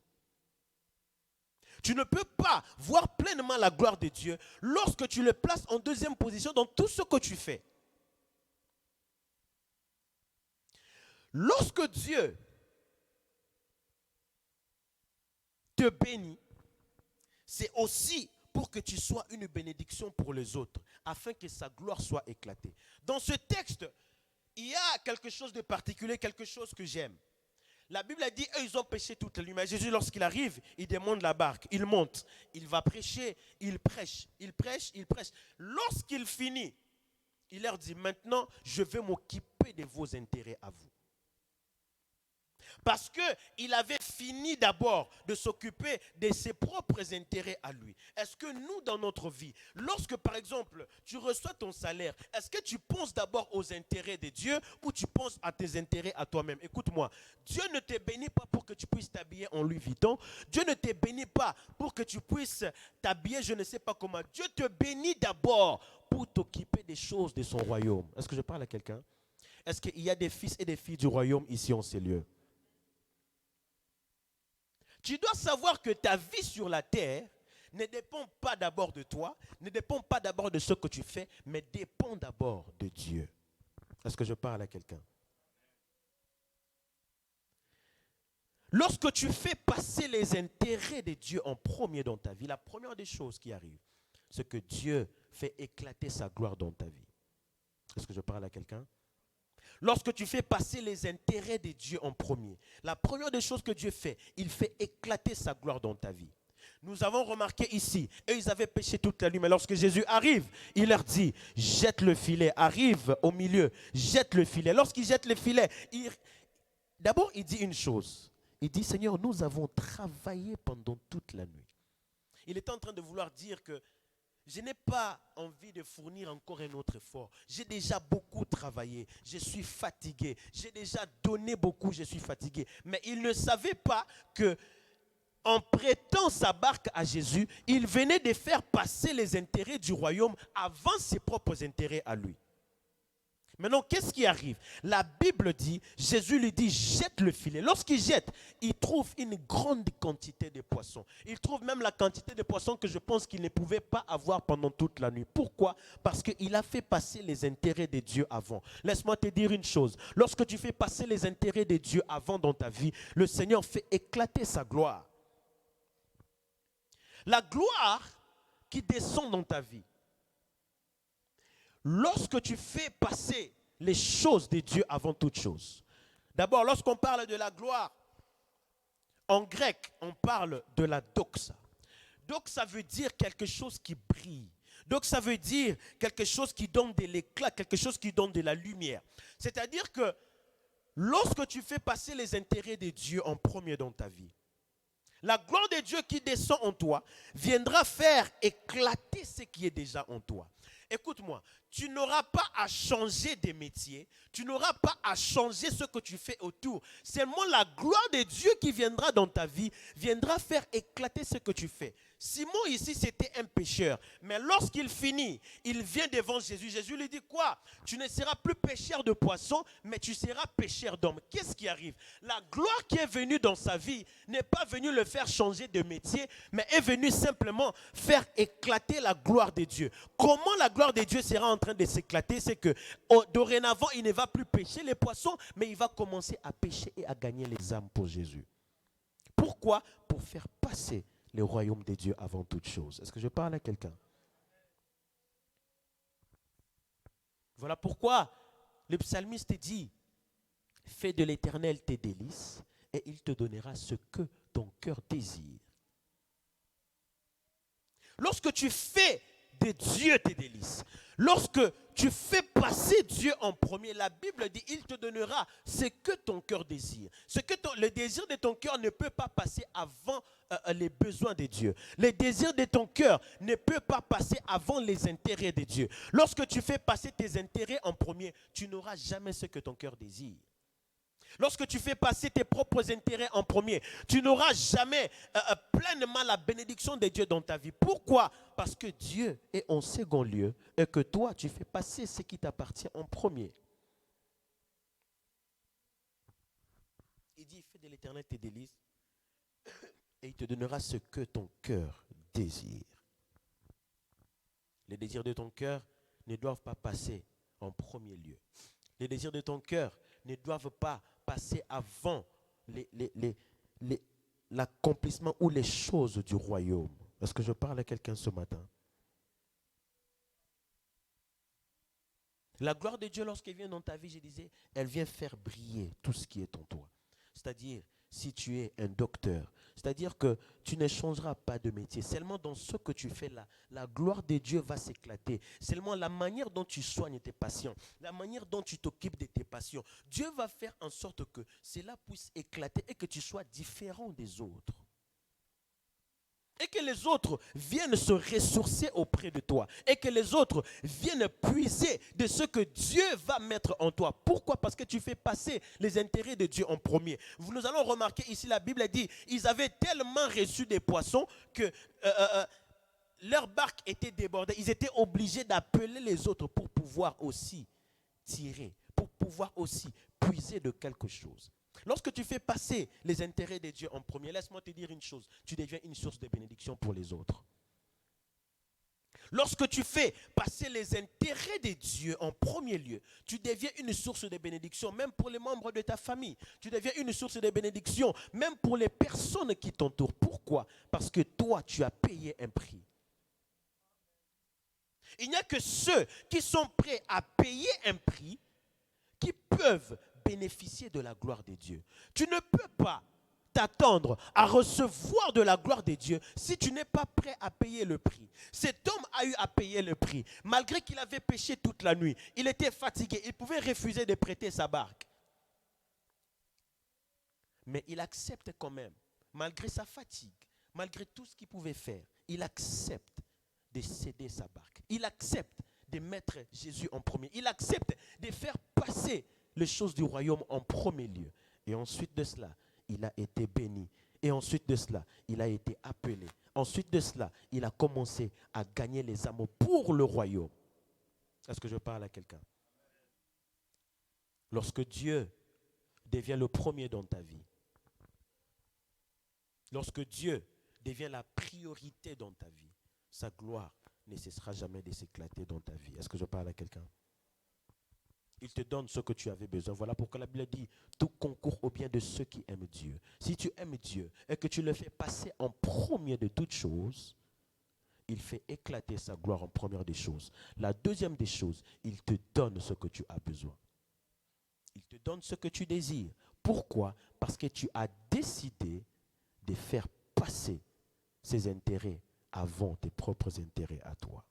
Tu ne peux pas voir pleinement la gloire de Dieu lorsque tu le places en deuxième position dans tout ce que tu fais. Lorsque Dieu te bénit, c'est aussi pour que tu sois une bénédiction pour les autres, afin que sa gloire soit éclatée. Dans ce texte, il y a quelque chose de particulier, quelque chose que j'aime. La Bible a dit, eux, ils ont péché toute la nuit. Mais Jésus, lorsqu'il arrive, il demande la barque, il monte, il va prêcher, il prêche, il prêche, il prêche. Lorsqu'il finit, il leur dit, maintenant, je vais m'occuper de vos intérêts à vous. Parce qu'il avait fini d'abord de s'occuper de ses propres intérêts à lui. Est-ce que nous, dans notre vie, lorsque par exemple, tu reçois ton salaire, est-ce que tu penses d'abord aux intérêts de Dieu ou tu penses à tes intérêts à toi-même? Écoute-moi, Dieu ne te bénit pas pour que tu puisses t'habiller en Louis Vuitton. Dieu ne te bénit pas pour que tu puisses t'habiller je ne sais pas comment. Dieu te bénit d'abord pour t'occuper des choses de son royaume. Est-ce que je parle à quelqu'un? Est-ce qu'il y a des fils et des filles du royaume ici en ces lieux? Tu dois savoir que ta vie sur la terre ne dépend pas d'abord de toi, ne dépend pas d'abord de ce que tu fais, mais dépend d'abord de Dieu. Est-ce que je parle à quelqu'un? Lorsque tu fais passer les intérêts de Dieu en premier dans ta vie, la première des choses qui arrive, c'est que Dieu fait éclater sa gloire dans ta vie. Est-ce que je parle à quelqu'un? Lorsque tu fais passer les intérêts de Dieu en premier, la première des choses que Dieu fait, il fait éclater sa gloire dans ta vie. Nous avons remarqué ici, eux ils avaient péché toute la nuit, mais lorsque Jésus arrive, il leur dit, jette le filet, arrive au milieu, jette le filet. Lorsqu'il jette le filet, d'abord il dit une chose, il dit, Seigneur, nous avons travaillé pendant toute la nuit. Il est en train de vouloir dire que je n'ai pas envie de fournir encore un autre effort. J'ai déjà beaucoup travaillé. Je suis fatigué. J'ai déjà donné beaucoup. Je suis fatigué. Mais il ne savait pas que, en prêtant sa barque à Jésus, il venait de faire passer les intérêts du royaume avant ses propres intérêts à lui. Maintenant, qu'est-ce qui arrive? La Bible dit, Jésus lui dit, jette le filet. Lorsqu'il jette, il trouve une grande quantité de poissons. Il trouve même la quantité de poissons que je pense qu'il ne pouvait pas avoir pendant toute la nuit. Pourquoi? Parce qu'il a fait passer les intérêts de Dieu avant. Laisse-moi te dire une chose. Lorsque tu fais passer les intérêts de Dieu avant dans ta vie, le Seigneur fait éclater sa gloire. La gloire qui descend dans ta vie. Lorsque tu fais passer les choses de Dieu avant toute chose. D'abord, lorsqu'on parle de la gloire, en grec, on parle de la doxa. Doxa veut dire quelque chose qui brille. Doxa veut dire quelque chose qui donne de l'éclat, quelque chose qui donne de la lumière. C'est-à-dire que lorsque tu fais passer les intérêts de Dieu en premier dans ta vie, la gloire de Dieu qui descend en toi viendra faire éclater ce qui est déjà en toi. Écoute-moi, tu n'auras pas à changer de métier, tu n'auras pas à changer ce que tu fais autour. Seulement la gloire de Dieu qui viendra dans ta vie viendra faire éclater ce que tu fais. Simon ici, c'était un pécheur. Mais lorsqu'il finit, il vient devant Jésus. Jésus lui dit quoi? Tu ne seras plus pêcheur de poissons, mais tu seras pêcheur d'hommes. Qu'est-ce qui arrive? La gloire qui est venue dans sa vie n'est pas venue le faire changer de métier, mais est venue simplement faire éclater la gloire de Dieu. Comment la gloire de Dieu sera en train de s'éclater? C'est que dorénavant, il ne va plus pêcher les poissons, mais il va commencer à pêcher et à gagner les âmes pour Jésus. Pourquoi? Pour faire passer le royaume de Dieu avant toute chose. Est-ce que je parle à quelqu'un? Voilà pourquoi le psalmiste dit, fais de l'Éternel tes délices et il te donnera ce que ton cœur désire. Lorsque tu fais de Dieu tes délices, lorsque tu fais passer Dieu en premier, la Bible dit, il te donnera ce que ton cœur désire. Le désir de ton cœur ne peut pas passer avant les besoins de Dieu. Le désir de ton cœur ne peut pas passer avant les intérêts de Dieu. Lorsque tu fais passer tes intérêts en premier, tu n'auras jamais ce que ton cœur désire. Lorsque tu fais passer tes propres intérêts en premier, tu n'auras jamais pleinement la bénédiction de Dieu dans ta vie. Pourquoi? Parce que Dieu est en second lieu et que toi, tu fais passer ce qui t'appartient en premier. Il dit, fais de l'Éternel tes délices et il te donnera ce que ton cœur désire. Les désirs de ton cœur ne doivent pas passer en premier lieu. Les désirs de ton cœur ne doivent pas passer avant l'accomplissement ou les choses du royaume. Est-ce que je parle à quelqu'un ce matin? La gloire de Dieu, lorsqu'elle vient dans ta vie, je disais, elle vient faire briller tout ce qui est en toi. C'est-à-dire, si tu es un docteur, c'est-à-dire que tu ne changeras pas de métier. Seulement dans ce que tu fais là, la gloire de Dieu va s'éclater. Seulement la manière dont tu soignes tes patients, la manière dont tu t'occupes de tes patients, Dieu va faire en sorte que cela puisse éclater et que tu sois différent des autres. Et que les autres viennent se ressourcer auprès de toi. Et que les autres viennent puiser de ce que Dieu va mettre en toi. Pourquoi? Parce que tu fais passer les intérêts de Dieu en premier. Nous allons remarquer ici, la Bible dit, ils avaient tellement reçu des poissons que leur barque était débordée. Ils étaient obligés d'appeler les autres pour pouvoir aussi tirer, pour pouvoir aussi puiser de quelque chose. Lorsque tu fais passer les intérêts de Dieu en premier, laisse-moi te dire une chose, tu deviens une source de bénédiction pour les autres. Lorsque tu fais passer les intérêts de Dieu en premier lieu, tu deviens une source de bénédiction, même pour les membres de ta famille. Tu deviens une source de bénédiction, même pour les personnes qui t'entourent. Pourquoi? Parce que toi, tu as payé un prix. Il n'y a que ceux qui sont prêts à payer un prix qui peuvent bénéficier de la gloire de Dieu. Tu ne peux pas t'attendre à recevoir de la gloire de Dieu si tu n'es pas prêt à payer le prix. Cet homme a eu à payer le prix. Malgré qu'il avait péché toute la nuit, il était fatigué, il pouvait refuser de prêter sa barque. Mais il accepte quand même, malgré sa fatigue, malgré tout ce qu'il pouvait faire, il accepte de céder sa barque. Il accepte de mettre Jésus en premier. Il accepte de faire passer les choses du royaume en premier lieu. Et ensuite de cela, il a été béni. Et ensuite de cela, il a été appelé. Ensuite de cela, il a commencé à gagner les âmes pour le royaume. Est-ce que je parle à quelqu'un? Lorsque Dieu devient le premier dans ta vie, lorsque Dieu devient la priorité dans ta vie, sa gloire ne cessera jamais de s'éclater dans ta vie. Est-ce que je parle à quelqu'un? Il te donne ce que tu avais besoin. Voilà pourquoi la Bible dit, tout concourt au bien de ceux qui aiment Dieu. Si tu aimes Dieu et que tu le fais passer en premier de toutes choses, il fait éclater sa gloire en première des choses. La deuxième des choses, il te donne ce que tu as besoin. Il te donne ce que tu désires. Pourquoi? Parce que tu as décidé de faire passer ses intérêts avant tes propres intérêts à toi.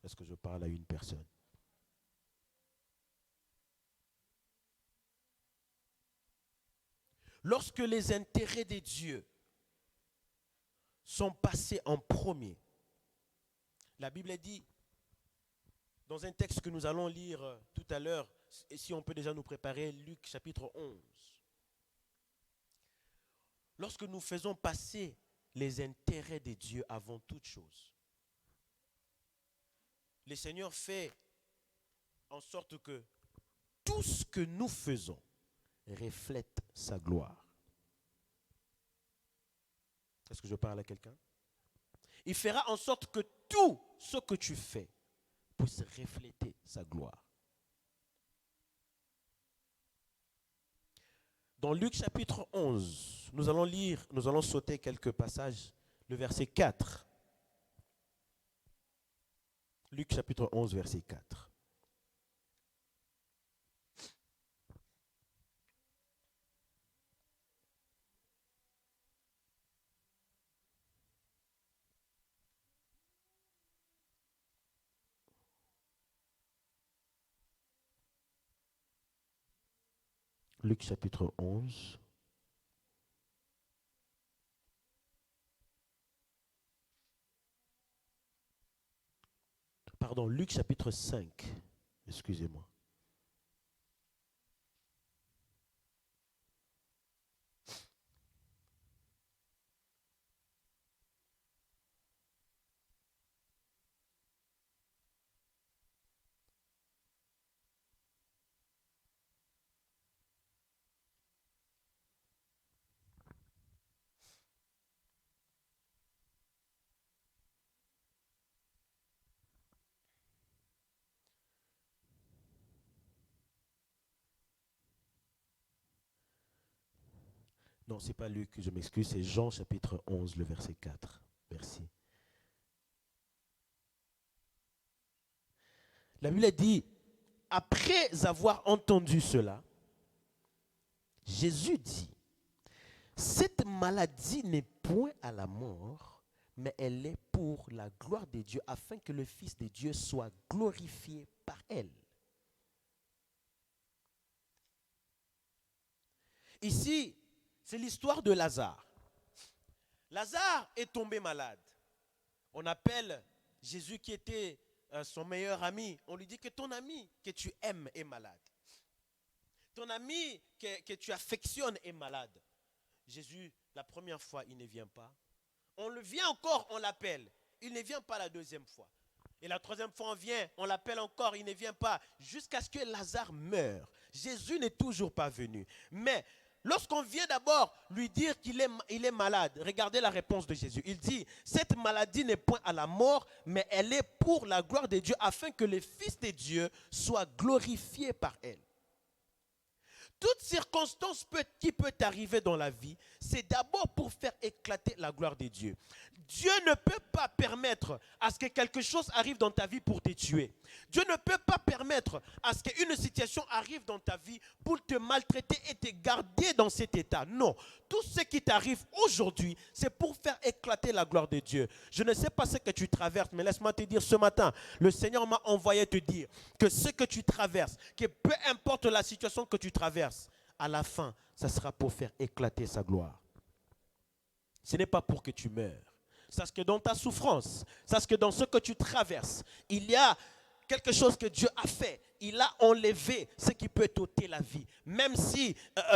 Est-ce que je parle à une personne? Lorsque les intérêts de Dieu sont passés en premier, la Bible dit, dans un texte que nous allons lire tout à l'heure, et si on peut déjà nous préparer, Luc chapitre 11. Lorsque nous faisons passer les intérêts de Dieu avant toute chose, le Seigneur fait en sorte que tout ce que nous faisons reflète sa gloire. Est-ce que je parle à quelqu'un? Il fera en sorte que tout ce que tu fais puisse refléter sa gloire. Dans Luc chapitre 11, nous allons sauter quelques passages, le verset 4. Luc chapitre 11, verset 4. Luc chapitre 11. Pardon, Luc chapitre 5. Excusez-moi. Non, ce n'est pas Luc, je m'excuse, c'est Jean chapitre 11, le verset 4. Merci. La Bible dit, après avoir entendu cela, Jésus dit, cette maladie n'est point à la mort, mais elle est pour la gloire de Dieu, afin que le Fils de Dieu soit glorifié par elle. Ici, c'est l'histoire de Lazare. Lazare est tombé malade. On appelle Jésus qui était son meilleur ami. On lui dit que ton ami que tu aimes est malade. Ton ami que tu affectionnes est malade. Jésus, la première fois, il ne vient pas. On le vient encore, on l'appelle. Il ne vient pas la deuxième fois. Et la troisième fois, on vient, on l'appelle encore, il ne vient pas. Jusqu'à ce que Lazare meure. Jésus n'est toujours pas venu. Mais lorsqu'on vient d'abord lui dire qu'il est malade, regardez la réponse de Jésus. Il dit, cette maladie n'est point à la mort, mais elle est pour la gloire de Dieu, afin que le Fils de Dieu soit glorifié par elle. Toute circonstance qui peut arriver dans la vie, c'est d'abord pour faire éclater la gloire de Dieu. Dieu ne peut pas permettre à ce que quelque chose arrive dans ta vie pour te tuer. Dieu ne peut pas permettre à ce qu'une situation arrive dans ta vie pour te maltraiter et te garder dans cet état. Non, tout ce qui t'arrive aujourd'hui, c'est pour faire éclater la gloire de Dieu. Je ne sais pas ce que tu traverses, mais laisse-moi te dire ce matin, le Seigneur m'a envoyé te dire que ce que tu traverses, que peu importe la situation que tu traverses, à la fin, ça sera pour faire éclater sa gloire. Ce n'est pas pour que tu meurs. Sache que dans ta souffrance, sache que dans ce que tu traverses, il y a quelque chose que Dieu a fait. Il a enlevé ce qui peut t'ôter la vie. Même si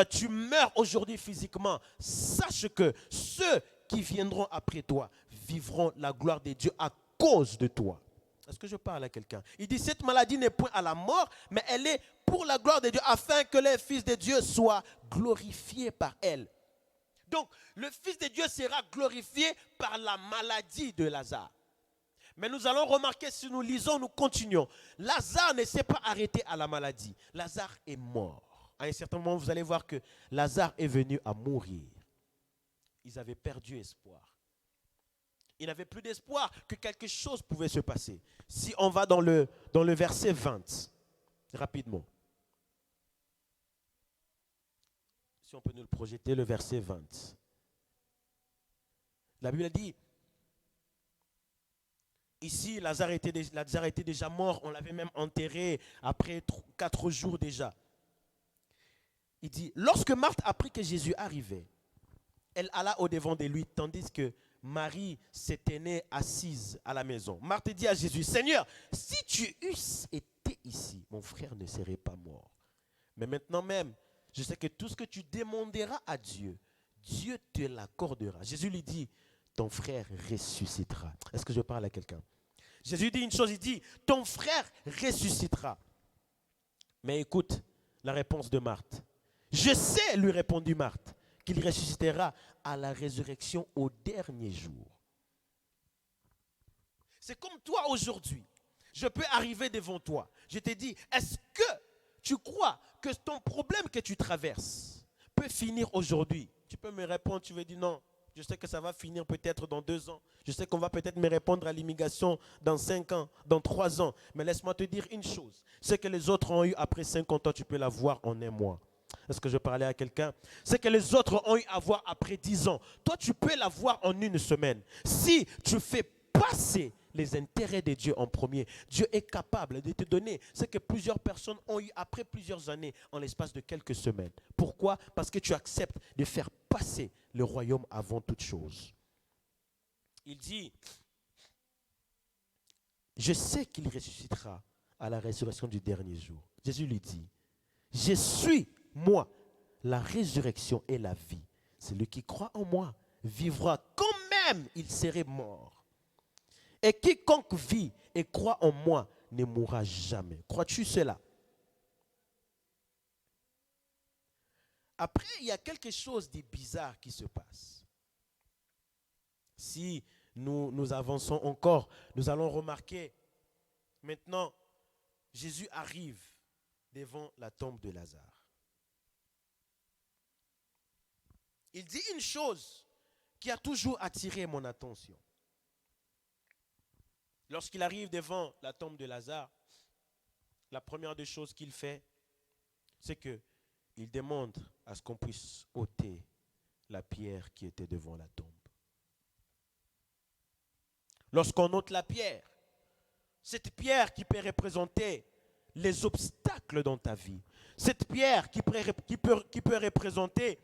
tu meurs aujourd'hui physiquement, sache que ceux qui viendront après toi vivront la gloire de Dieu à cause de toi. Est-ce que je parle à quelqu'un? Il dit, cette maladie n'est point à la mort, mais elle est pour la gloire de Dieu, afin que les fils de Dieu soient glorifiés par elle. Donc, le Fils de Dieu sera glorifié par la maladie de Lazare. Mais nous allons remarquer, si nous lisons, nous continuons. Lazare ne s'est pas arrêté à la maladie. Lazare est mort. À un certain moment, vous allez voir que Lazare est venu à mourir. Ils avaient perdu espoir. Ils n'avaient plus d'espoir que quelque chose pouvait se passer. Si on va dans le verset 20, rapidement. Si on peut nous le projeter, le verset 20. La Bible dit, ici, Lazare était déjà mort, on l'avait même enterré après 4 jours déjà. Il dit, lorsque Marthe apprit que Jésus arrivait, elle alla au-devant de lui, tandis que Marie se tenait assise à la maison. Marthe dit à Jésus, Seigneur, si tu eusses été ici, mon frère ne serait pas mort. Mais maintenant même, je sais que tout ce que tu demanderas à Dieu, Dieu te l'accordera. Jésus lui dit, ton frère ressuscitera. Est-ce que je parle à quelqu'un? Jésus dit une chose, il dit, ton frère ressuscitera. Mais écoute la réponse de Marthe. Je sais, lui répondit Marthe, qu'il ressuscitera à la résurrection au dernier jour. C'est comme toi aujourd'hui. Je peux arriver devant toi. Je te dis, est-ce que tu crois que ton problème que tu traverses peut finir aujourd'hui? Tu peux me répondre, tu veux dire non. Je sais que ça va finir peut-être dans 2 ans. Je sais qu'on va peut-être me répondre à l'immigration dans 5 ans, dans 3 ans. Mais laisse-moi te dire une chose. Ce que les autres ont eu après 50 ans, tu peux l'avoir en 1 mois. Est-ce que je parlais à quelqu'un? Ce que les autres ont eu à voir après 10 ans, toi tu peux l'avoir en 1 semaine. Si tu fais passer les intérêts de Dieu en premier, Dieu est capable de te donner ce que plusieurs personnes ont eu après plusieurs années en l'espace de quelques semaines. Pourquoi? Parce que tu acceptes de faire passer le royaume avant toute chose. Il dit, je sais qu'il ressuscitera à la résurrection du dernier jour. Jésus lui dit, je suis, moi, la résurrection et la vie. Celui qui croit en moi vivra quand même il serait mort. Et quiconque vit et croit en moi ne mourra jamais. Crois-tu cela? Après, il y a quelque chose de bizarre qui se passe. Si nous avançons encore, nous allons remarquer, maintenant, Jésus arrive devant la tombe de Lazare. Il dit une chose qui a toujours attiré mon attention. Lorsqu'il arrive devant la tombe de Lazare, la première des choses qu'il fait, c'est qu'il demande à ce qu'on puisse ôter la pierre qui était devant la tombe. Lorsqu'on ôte la pierre, cette pierre qui peut représenter les obstacles dans ta vie, cette pierre qui peut représenter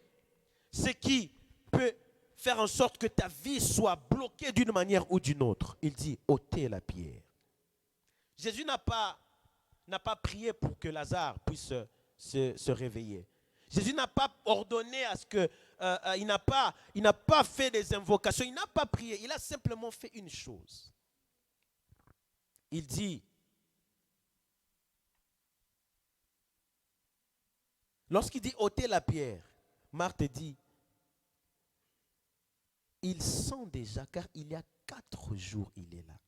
ce qui peut faire en sorte que ta vie soit bloquée d'une manière ou d'une autre. Il dit, ôtez la pierre. Jésus n'a pas prié pour que Lazare puisse se réveiller. Jésus n'a pas ordonné à ce que, il n'a pas fait des invocations, il n'a pas prié, il a simplement fait une chose. Il dit, lorsqu'il dit ôtez la pierre, Marthe dit, il sent déjà, car il y a 4 jours, il est là.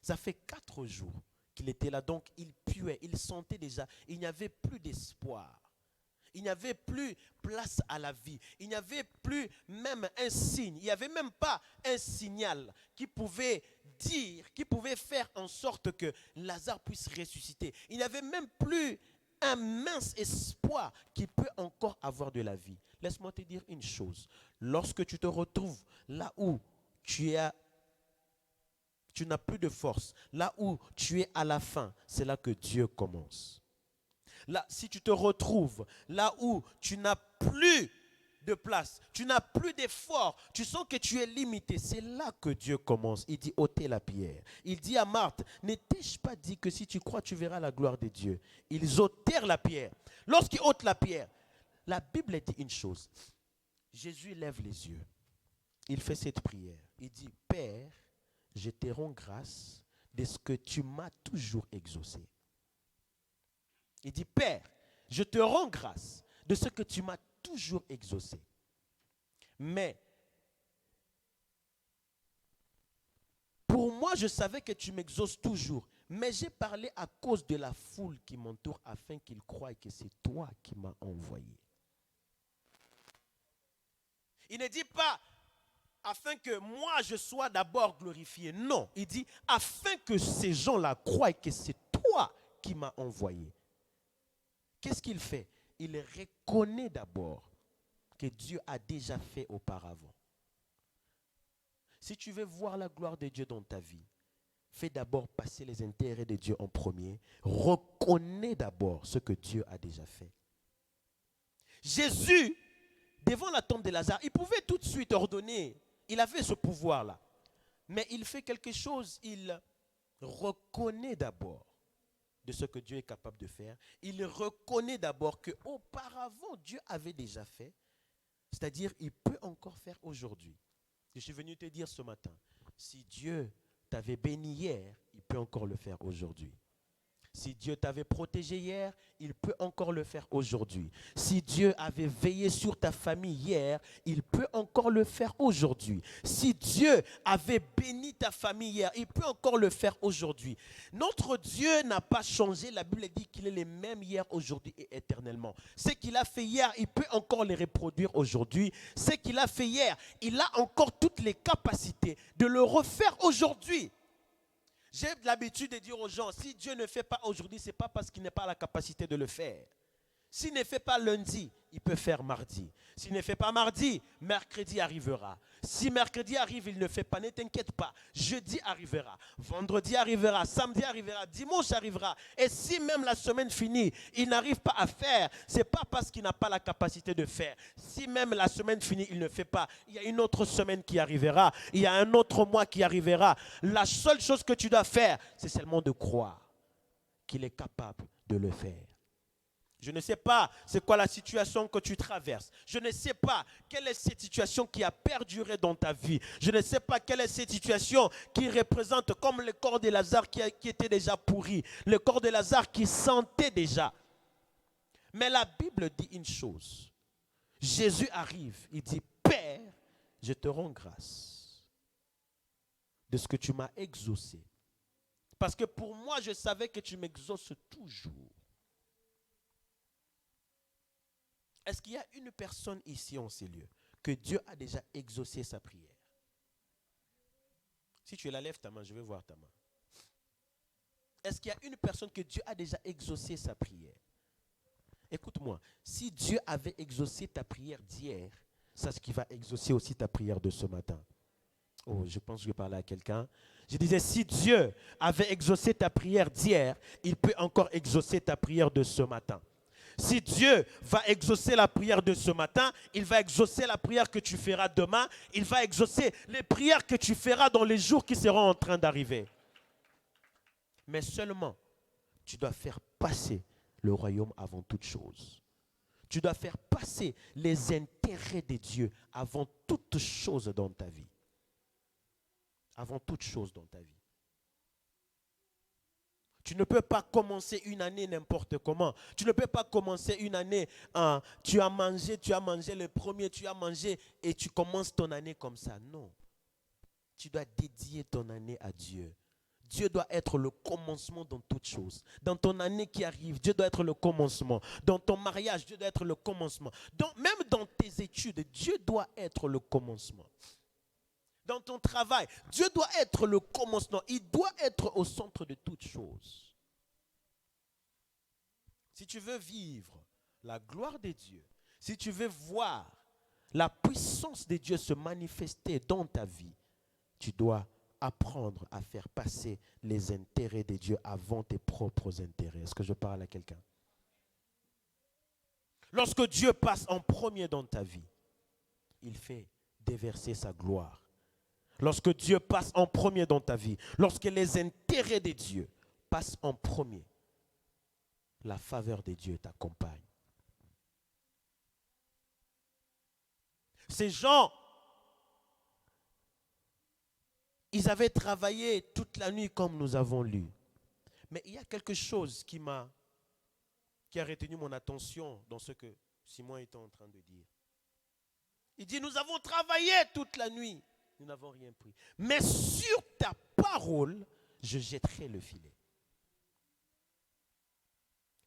Ça fait 4 jours qu'il était là, donc il puait, il sentait déjà, il n'y avait plus d'espoir. Il n'y avait plus place à la vie. Il n'y avait plus même un signe. Il n'y avait même pas un signal qui pouvait dire, qui pouvait faire en sorte que Lazare puisse ressusciter. Il n'y avait même plus un mince espoir qui peut encore avoir de la vie. Laisse-moi te dire une chose. Lorsque tu te retrouves là où tu n'as plus de force, là où tu es à la fin, c'est là que Dieu commence. Là, si tu te retrouves là où tu n'as plus de place, tu n'as plus d'effort, tu sens que tu es limité, c'est là que Dieu commence. Il dit ôtez la pierre. Il dit à Marthe, ne t'ai-je pas dit que si tu crois, tu verras la gloire de Dieu? Ils ôtèrent la pierre. Lorsqu'ils ôtent la pierre, la Bible dit une chose. Jésus lève les yeux. Il fait cette prière. Il dit, Père, je te rends grâce de ce que tu m'as toujours exaucé. Il dit, Père, je te rends grâce de ce que tu m'as toujours exaucé. Mais, pour moi, je savais que tu m'exauces toujours. Mais j'ai parlé à cause de la foule qui m'entoure afin qu'ils croient que c'est toi qui m'as envoyé. Il ne dit pas afin que moi je sois d'abord glorifié. Non, il dit afin que ces gens-là croient que c'est toi qui m'as envoyé. Qu'est-ce qu'il fait? Il reconnaît d'abord que Dieu a déjà fait auparavant. Si tu veux voir la gloire de Dieu dans ta vie, fais d'abord passer les intérêts de Dieu en premier. Reconnais d'abord ce que Dieu a déjà fait. Jésus, devant la tombe de Lazare, il pouvait tout de suite ordonner. Il avait ce pouvoir-là. Mais il fait quelque chose, il reconnaît d'abord de ce que Dieu est capable de faire. Il reconnaît d'abord qu'auparavant, Dieu avait déjà fait. C'est-à-dire, il peut encore faire aujourd'hui. Je suis venu te dire ce matin, si Dieu t'avait béni hier, il peut encore le faire aujourd'hui. Si Dieu t'avait protégé hier, il peut encore le faire aujourd'hui. Si Dieu avait veillé sur ta famille hier, il peut encore le faire aujourd'hui. Si Dieu avait béni ta famille hier, il peut encore le faire aujourd'hui. Notre Dieu n'a pas changé. La Bible dit qu'il est le même hier, aujourd'hui et éternellement. Ce qu'il a fait hier, il peut encore le reproduire aujourd'hui. Ce qu'il a fait hier, il a encore toutes les capacités de le refaire aujourd'hui. J'ai l'habitude de dire aux gens, si Dieu ne fait pas aujourd'hui, ce n'est pas parce qu'il n'a pas la capacité de le faire. S'il ne fait pas lundi, il peut faire mardi. S'il ne fait pas mardi, mercredi arrivera. Si mercredi arrive, il ne fait pas, ne t'inquiète pas. Jeudi arrivera, vendredi arrivera, samedi arrivera, dimanche arrivera. Et si même la semaine finit, il n'arrive pas à faire, ce n'est pas parce qu'il n'a pas la capacité de faire. Si même la semaine finit, il ne fait pas, il y a une autre semaine qui arrivera, il y a un autre mois qui arrivera. La seule chose que tu dois faire, c'est seulement de croire qu'il est capable de le faire. Je ne sais pas c'est quoi la situation que tu traverses. Je ne sais pas quelle est cette situation qui a perduré dans ta vie. Je ne sais pas quelle est cette situation qui représente comme le corps de Lazare qui était déjà pourri. Le corps de Lazare qui sentait déjà. Mais la Bible dit une chose. Jésus arrive, il dit, Père, je te rends grâce de ce que tu m'as exaucé. Parce que pour moi, je savais que tu m'exauces toujours. Est-ce qu'il y a une personne ici en ces lieux que Dieu a déjà exaucé sa prière? Si tu la lèves ta main, je vais voir ta main. Est-ce qu'il y a une personne que Dieu a déjà exaucé sa prière? Écoute-moi, si Dieu avait exaucé ta prière d'hier, c'est ce qui va exaucer aussi ta prière de ce matin. Oh, je pense que je parlais à quelqu'un. Je disais, si Dieu avait exaucé ta prière d'hier, il peut encore exaucer ta prière de ce matin. Si Dieu va exaucer la prière de ce matin, il va exaucer la prière que tu feras demain. Il va exaucer les prières que tu feras dans les jours qui seront en train d'arriver. Mais seulement, tu dois faire passer le royaume avant toute chose. Tu dois faire passer les intérêts de Dieu avant toute chose dans ta vie. Avant toute chose dans ta vie. Tu ne peux pas commencer une année n'importe comment. Tu ne peux pas commencer une année, tu as mangé le premier, tu as mangé et tu commences ton année comme ça. Non. Tu dois dédier ton année à Dieu. Dieu doit être le commencement dans toute chose. Dans ton année qui arrive, Dieu doit être le commencement. Dans ton mariage, Dieu doit être le commencement. Même dans tes études, Dieu doit être le commencement. Dans ton travail, Dieu doit être le commencement. Il doit être au centre de toute chose. Si tu veux vivre la gloire de Dieu, si tu veux voir la puissance de Dieu se manifester dans ta vie, tu dois apprendre à faire passer les intérêts de Dieu avant tes propres intérêts. Est-ce que je parle à quelqu'un? Lorsque Dieu passe en premier dans ta vie, il fait déverser sa gloire. Lorsque Dieu passe en premier dans ta vie, lorsque les intérêts de Dieu passent en premier, la faveur de Dieu t'accompagne. Ces gens, ils avaient travaillé toute la nuit comme nous avons lu. Mais il y a quelque chose qui a retenu mon attention dans ce que Simon était en train de dire. Il dit, nous avons travaillé toute la nuit. Nous n'avons rien pris. Mais sur ta parole, je jetterai le filet.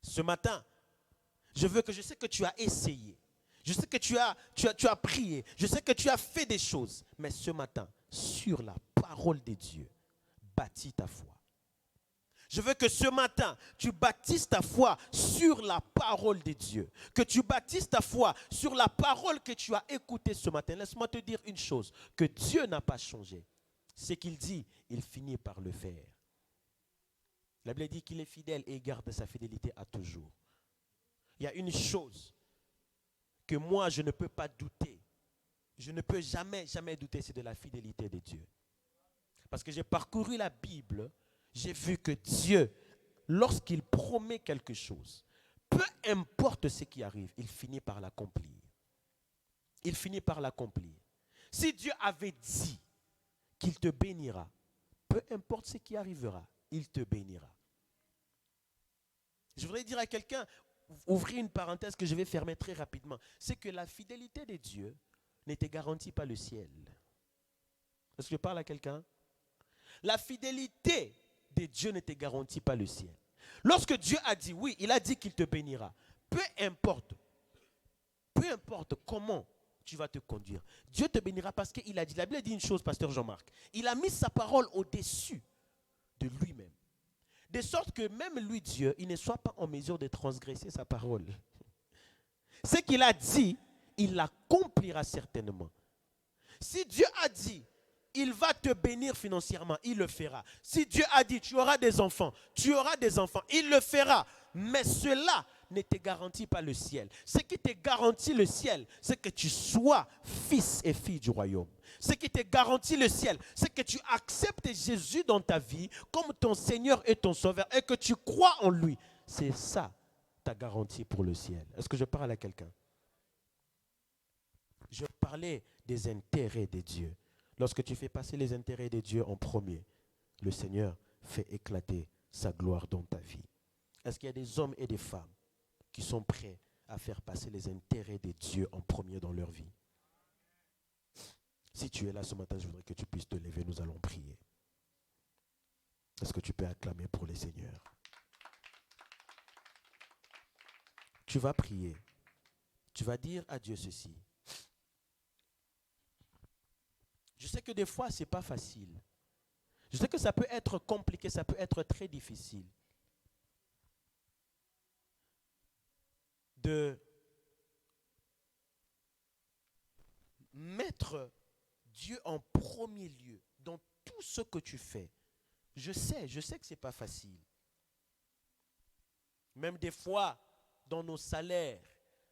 Ce matin, je sais que tu as essayé. Je sais que tu as prié. Je sais que tu as fait des choses. Mais ce matin, sur la parole de Dieu, bâtis ta foi. Je veux que ce matin, tu bâtisses ta foi sur la parole de Dieu. Que tu bâtisses ta foi sur la parole que tu as écoutée ce matin. Laisse-moi te dire une chose, que Dieu n'a pas changé. Ce qu'il dit, il finit par le faire. La Bible dit qu'il est fidèle et il garde sa fidélité à toujours. Il y a une chose que moi, je ne peux pas douter. Je ne peux jamais douter, c'est de la fidélité de Dieu. Parce que j'ai parcouru la Bible, j'ai vu que Dieu, lorsqu'il promet quelque chose, peu importe ce qui arrive, il finit par l'accomplir. Il finit par l'accomplir. Si Dieu avait dit qu'il te bénira, peu importe ce qui arrivera, il te bénira. Je voudrais dire à quelqu'un, ouvrir une parenthèse que je vais fermer très rapidement, c'est que la fidélité de Dieu ne te garantit pas le ciel. Est-ce que je parle à quelqu'un? La fidélité de Dieu ne te garantit pas le ciel. Lorsque Dieu a dit oui, il a dit qu'il te bénira. Peu importe comment tu vas te conduire, Dieu te bénira parce qu'il a dit. La Bible dit une chose, pasteur Jean-Marc. Il a mis sa parole au-dessus de lui-même. De sorte que même lui, Dieu, il ne soit pas en mesure de transgresser sa parole. Ce qu'il a dit, il l'accomplira certainement. Si Dieu a dit, il va te bénir financièrement, il le fera. Si Dieu a dit, tu auras des enfants, il le fera. Mais cela ne te garantit pas le ciel. Ce qui te garantit le ciel, c'est que tu sois fils et fille du royaume. Ce qui te garantit le ciel, c'est que tu acceptes Jésus dans ta vie comme ton Seigneur et ton Sauveur et que tu crois en lui. C'est ça ta garantie pour le ciel. Est-ce que je parle à quelqu'un? Je parlais des intérêts de Dieu. Lorsque tu fais passer les intérêts de Dieu en premier, le Seigneur fait éclater sa gloire dans ta vie. Est-ce qu'il y a des hommes et des femmes qui sont prêts à faire passer les intérêts de Dieu en premier dans leur vie? Si tu es là ce matin, je voudrais que tu puisses te lever, nous allons prier. Est-ce que tu peux acclamer pour les seigneurs? Tu vas prier. Tu vas dire à Dieu ceci. Je sais que des fois, ce n'est pas facile. Je sais que ça peut être compliqué, ça peut être très difficile. De mettre Dieu en premier lieu dans tout ce que tu fais. Je sais que ce n'est pas facile. Même des fois, dans nos salaires,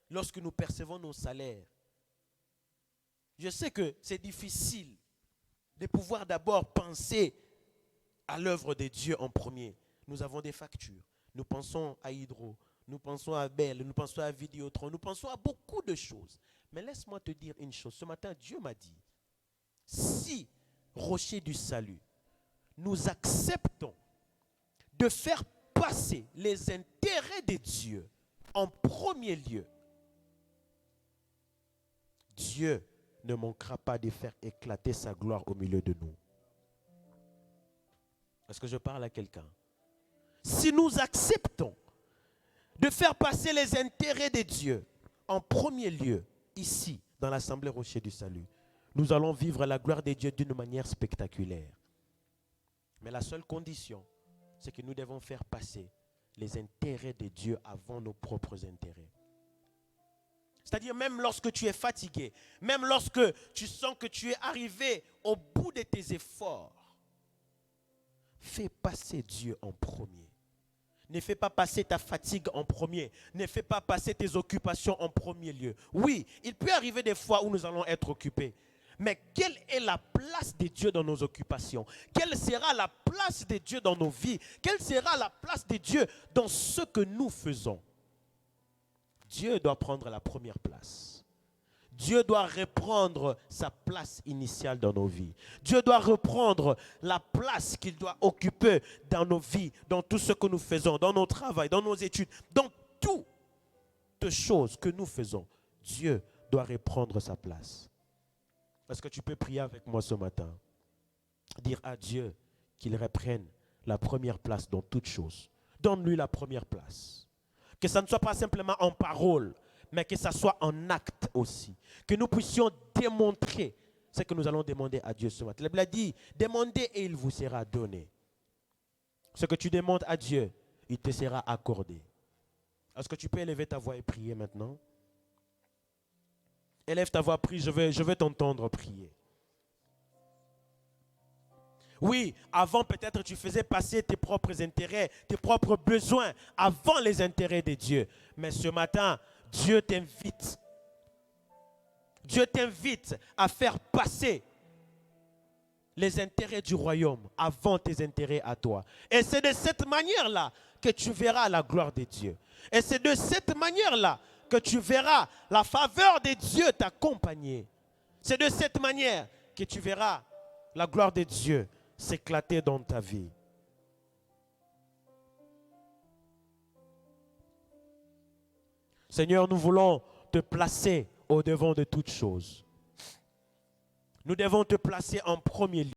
lorsque nous percevons nos salaires, je sais que c'est difficile de pouvoir d'abord penser à l'œuvre de Dieu en premier. Nous avons des factures. Nous pensons à Hydro, nous pensons à Bell, nous pensons à Vidéotron, nous pensons à beaucoup de choses. Mais laisse-moi te dire une chose. Ce matin, Dieu m'a dit, si, rocher du salut, nous acceptons de faire passer les intérêts de Dieu en premier lieu, Dieu ne manquera pas de faire éclater sa gloire au milieu de nous. Est-ce que je parle à quelqu'un? Si nous acceptons de faire passer les intérêts de Dieu en premier lieu, ici, dans l'Assemblée Rocher du Salut, nous allons vivre la gloire de Dieu d'une manière spectaculaire. Mais la seule condition, c'est que nous devons faire passer les intérêts de Dieu avant nos propres intérêts. C'est-à-dire même lorsque tu es fatigué, même lorsque tu sens que tu es arrivé au bout de tes efforts, fais passer Dieu en premier. Ne fais pas passer ta fatigue en premier. Ne fais pas passer tes occupations en premier lieu. Oui, il peut arriver des fois où nous allons être occupés. Mais quelle est la place de Dieu dans nos occupations? Quelle sera la place de Dieu dans nos vies? Quelle sera la place de Dieu dans ce que nous faisons? Dieu doit prendre la première place. Dieu doit reprendre sa place initiale dans nos vies. Dieu doit reprendre la place qu'il doit occuper dans nos vies, dans tout ce que nous faisons, dans nos travaux, dans nos études, dans toutes choses que nous faisons. Dieu doit reprendre sa place. Est-ce que tu peux prier avec moi ce matin? Dire à Dieu qu'il reprenne la première place dans toutes choses. Donne-lui la première place. Que ça ne soit pas simplement en parole, mais que ça soit en acte aussi. Que nous puissions démontrer ce que nous allons demander à Dieu ce matin. La Bible a dit, demandez et il vous sera donné. Ce que tu demandes à Dieu, il te sera accordé. Est-ce que tu peux élever ta voix et prier maintenant? Élève ta voix, prie, je vais t'entendre prier. Oui, avant peut-être tu faisais passer tes propres intérêts, tes propres besoins avant les intérêts de Dieu. Mais ce matin, Dieu t'invite. Dieu t'invite à faire passer les intérêts du royaume avant tes intérêts à toi. Et c'est de cette manière-là que tu verras la gloire de Dieu. Et c'est de cette manière-là que tu verras la faveur de Dieu t'accompagner. C'est de cette manière que tu verras la gloire de Dieu s'éclater dans ta vie. Seigneur, nous voulons te placer au devant de toutes choses. Nous devons te placer en premier lieu.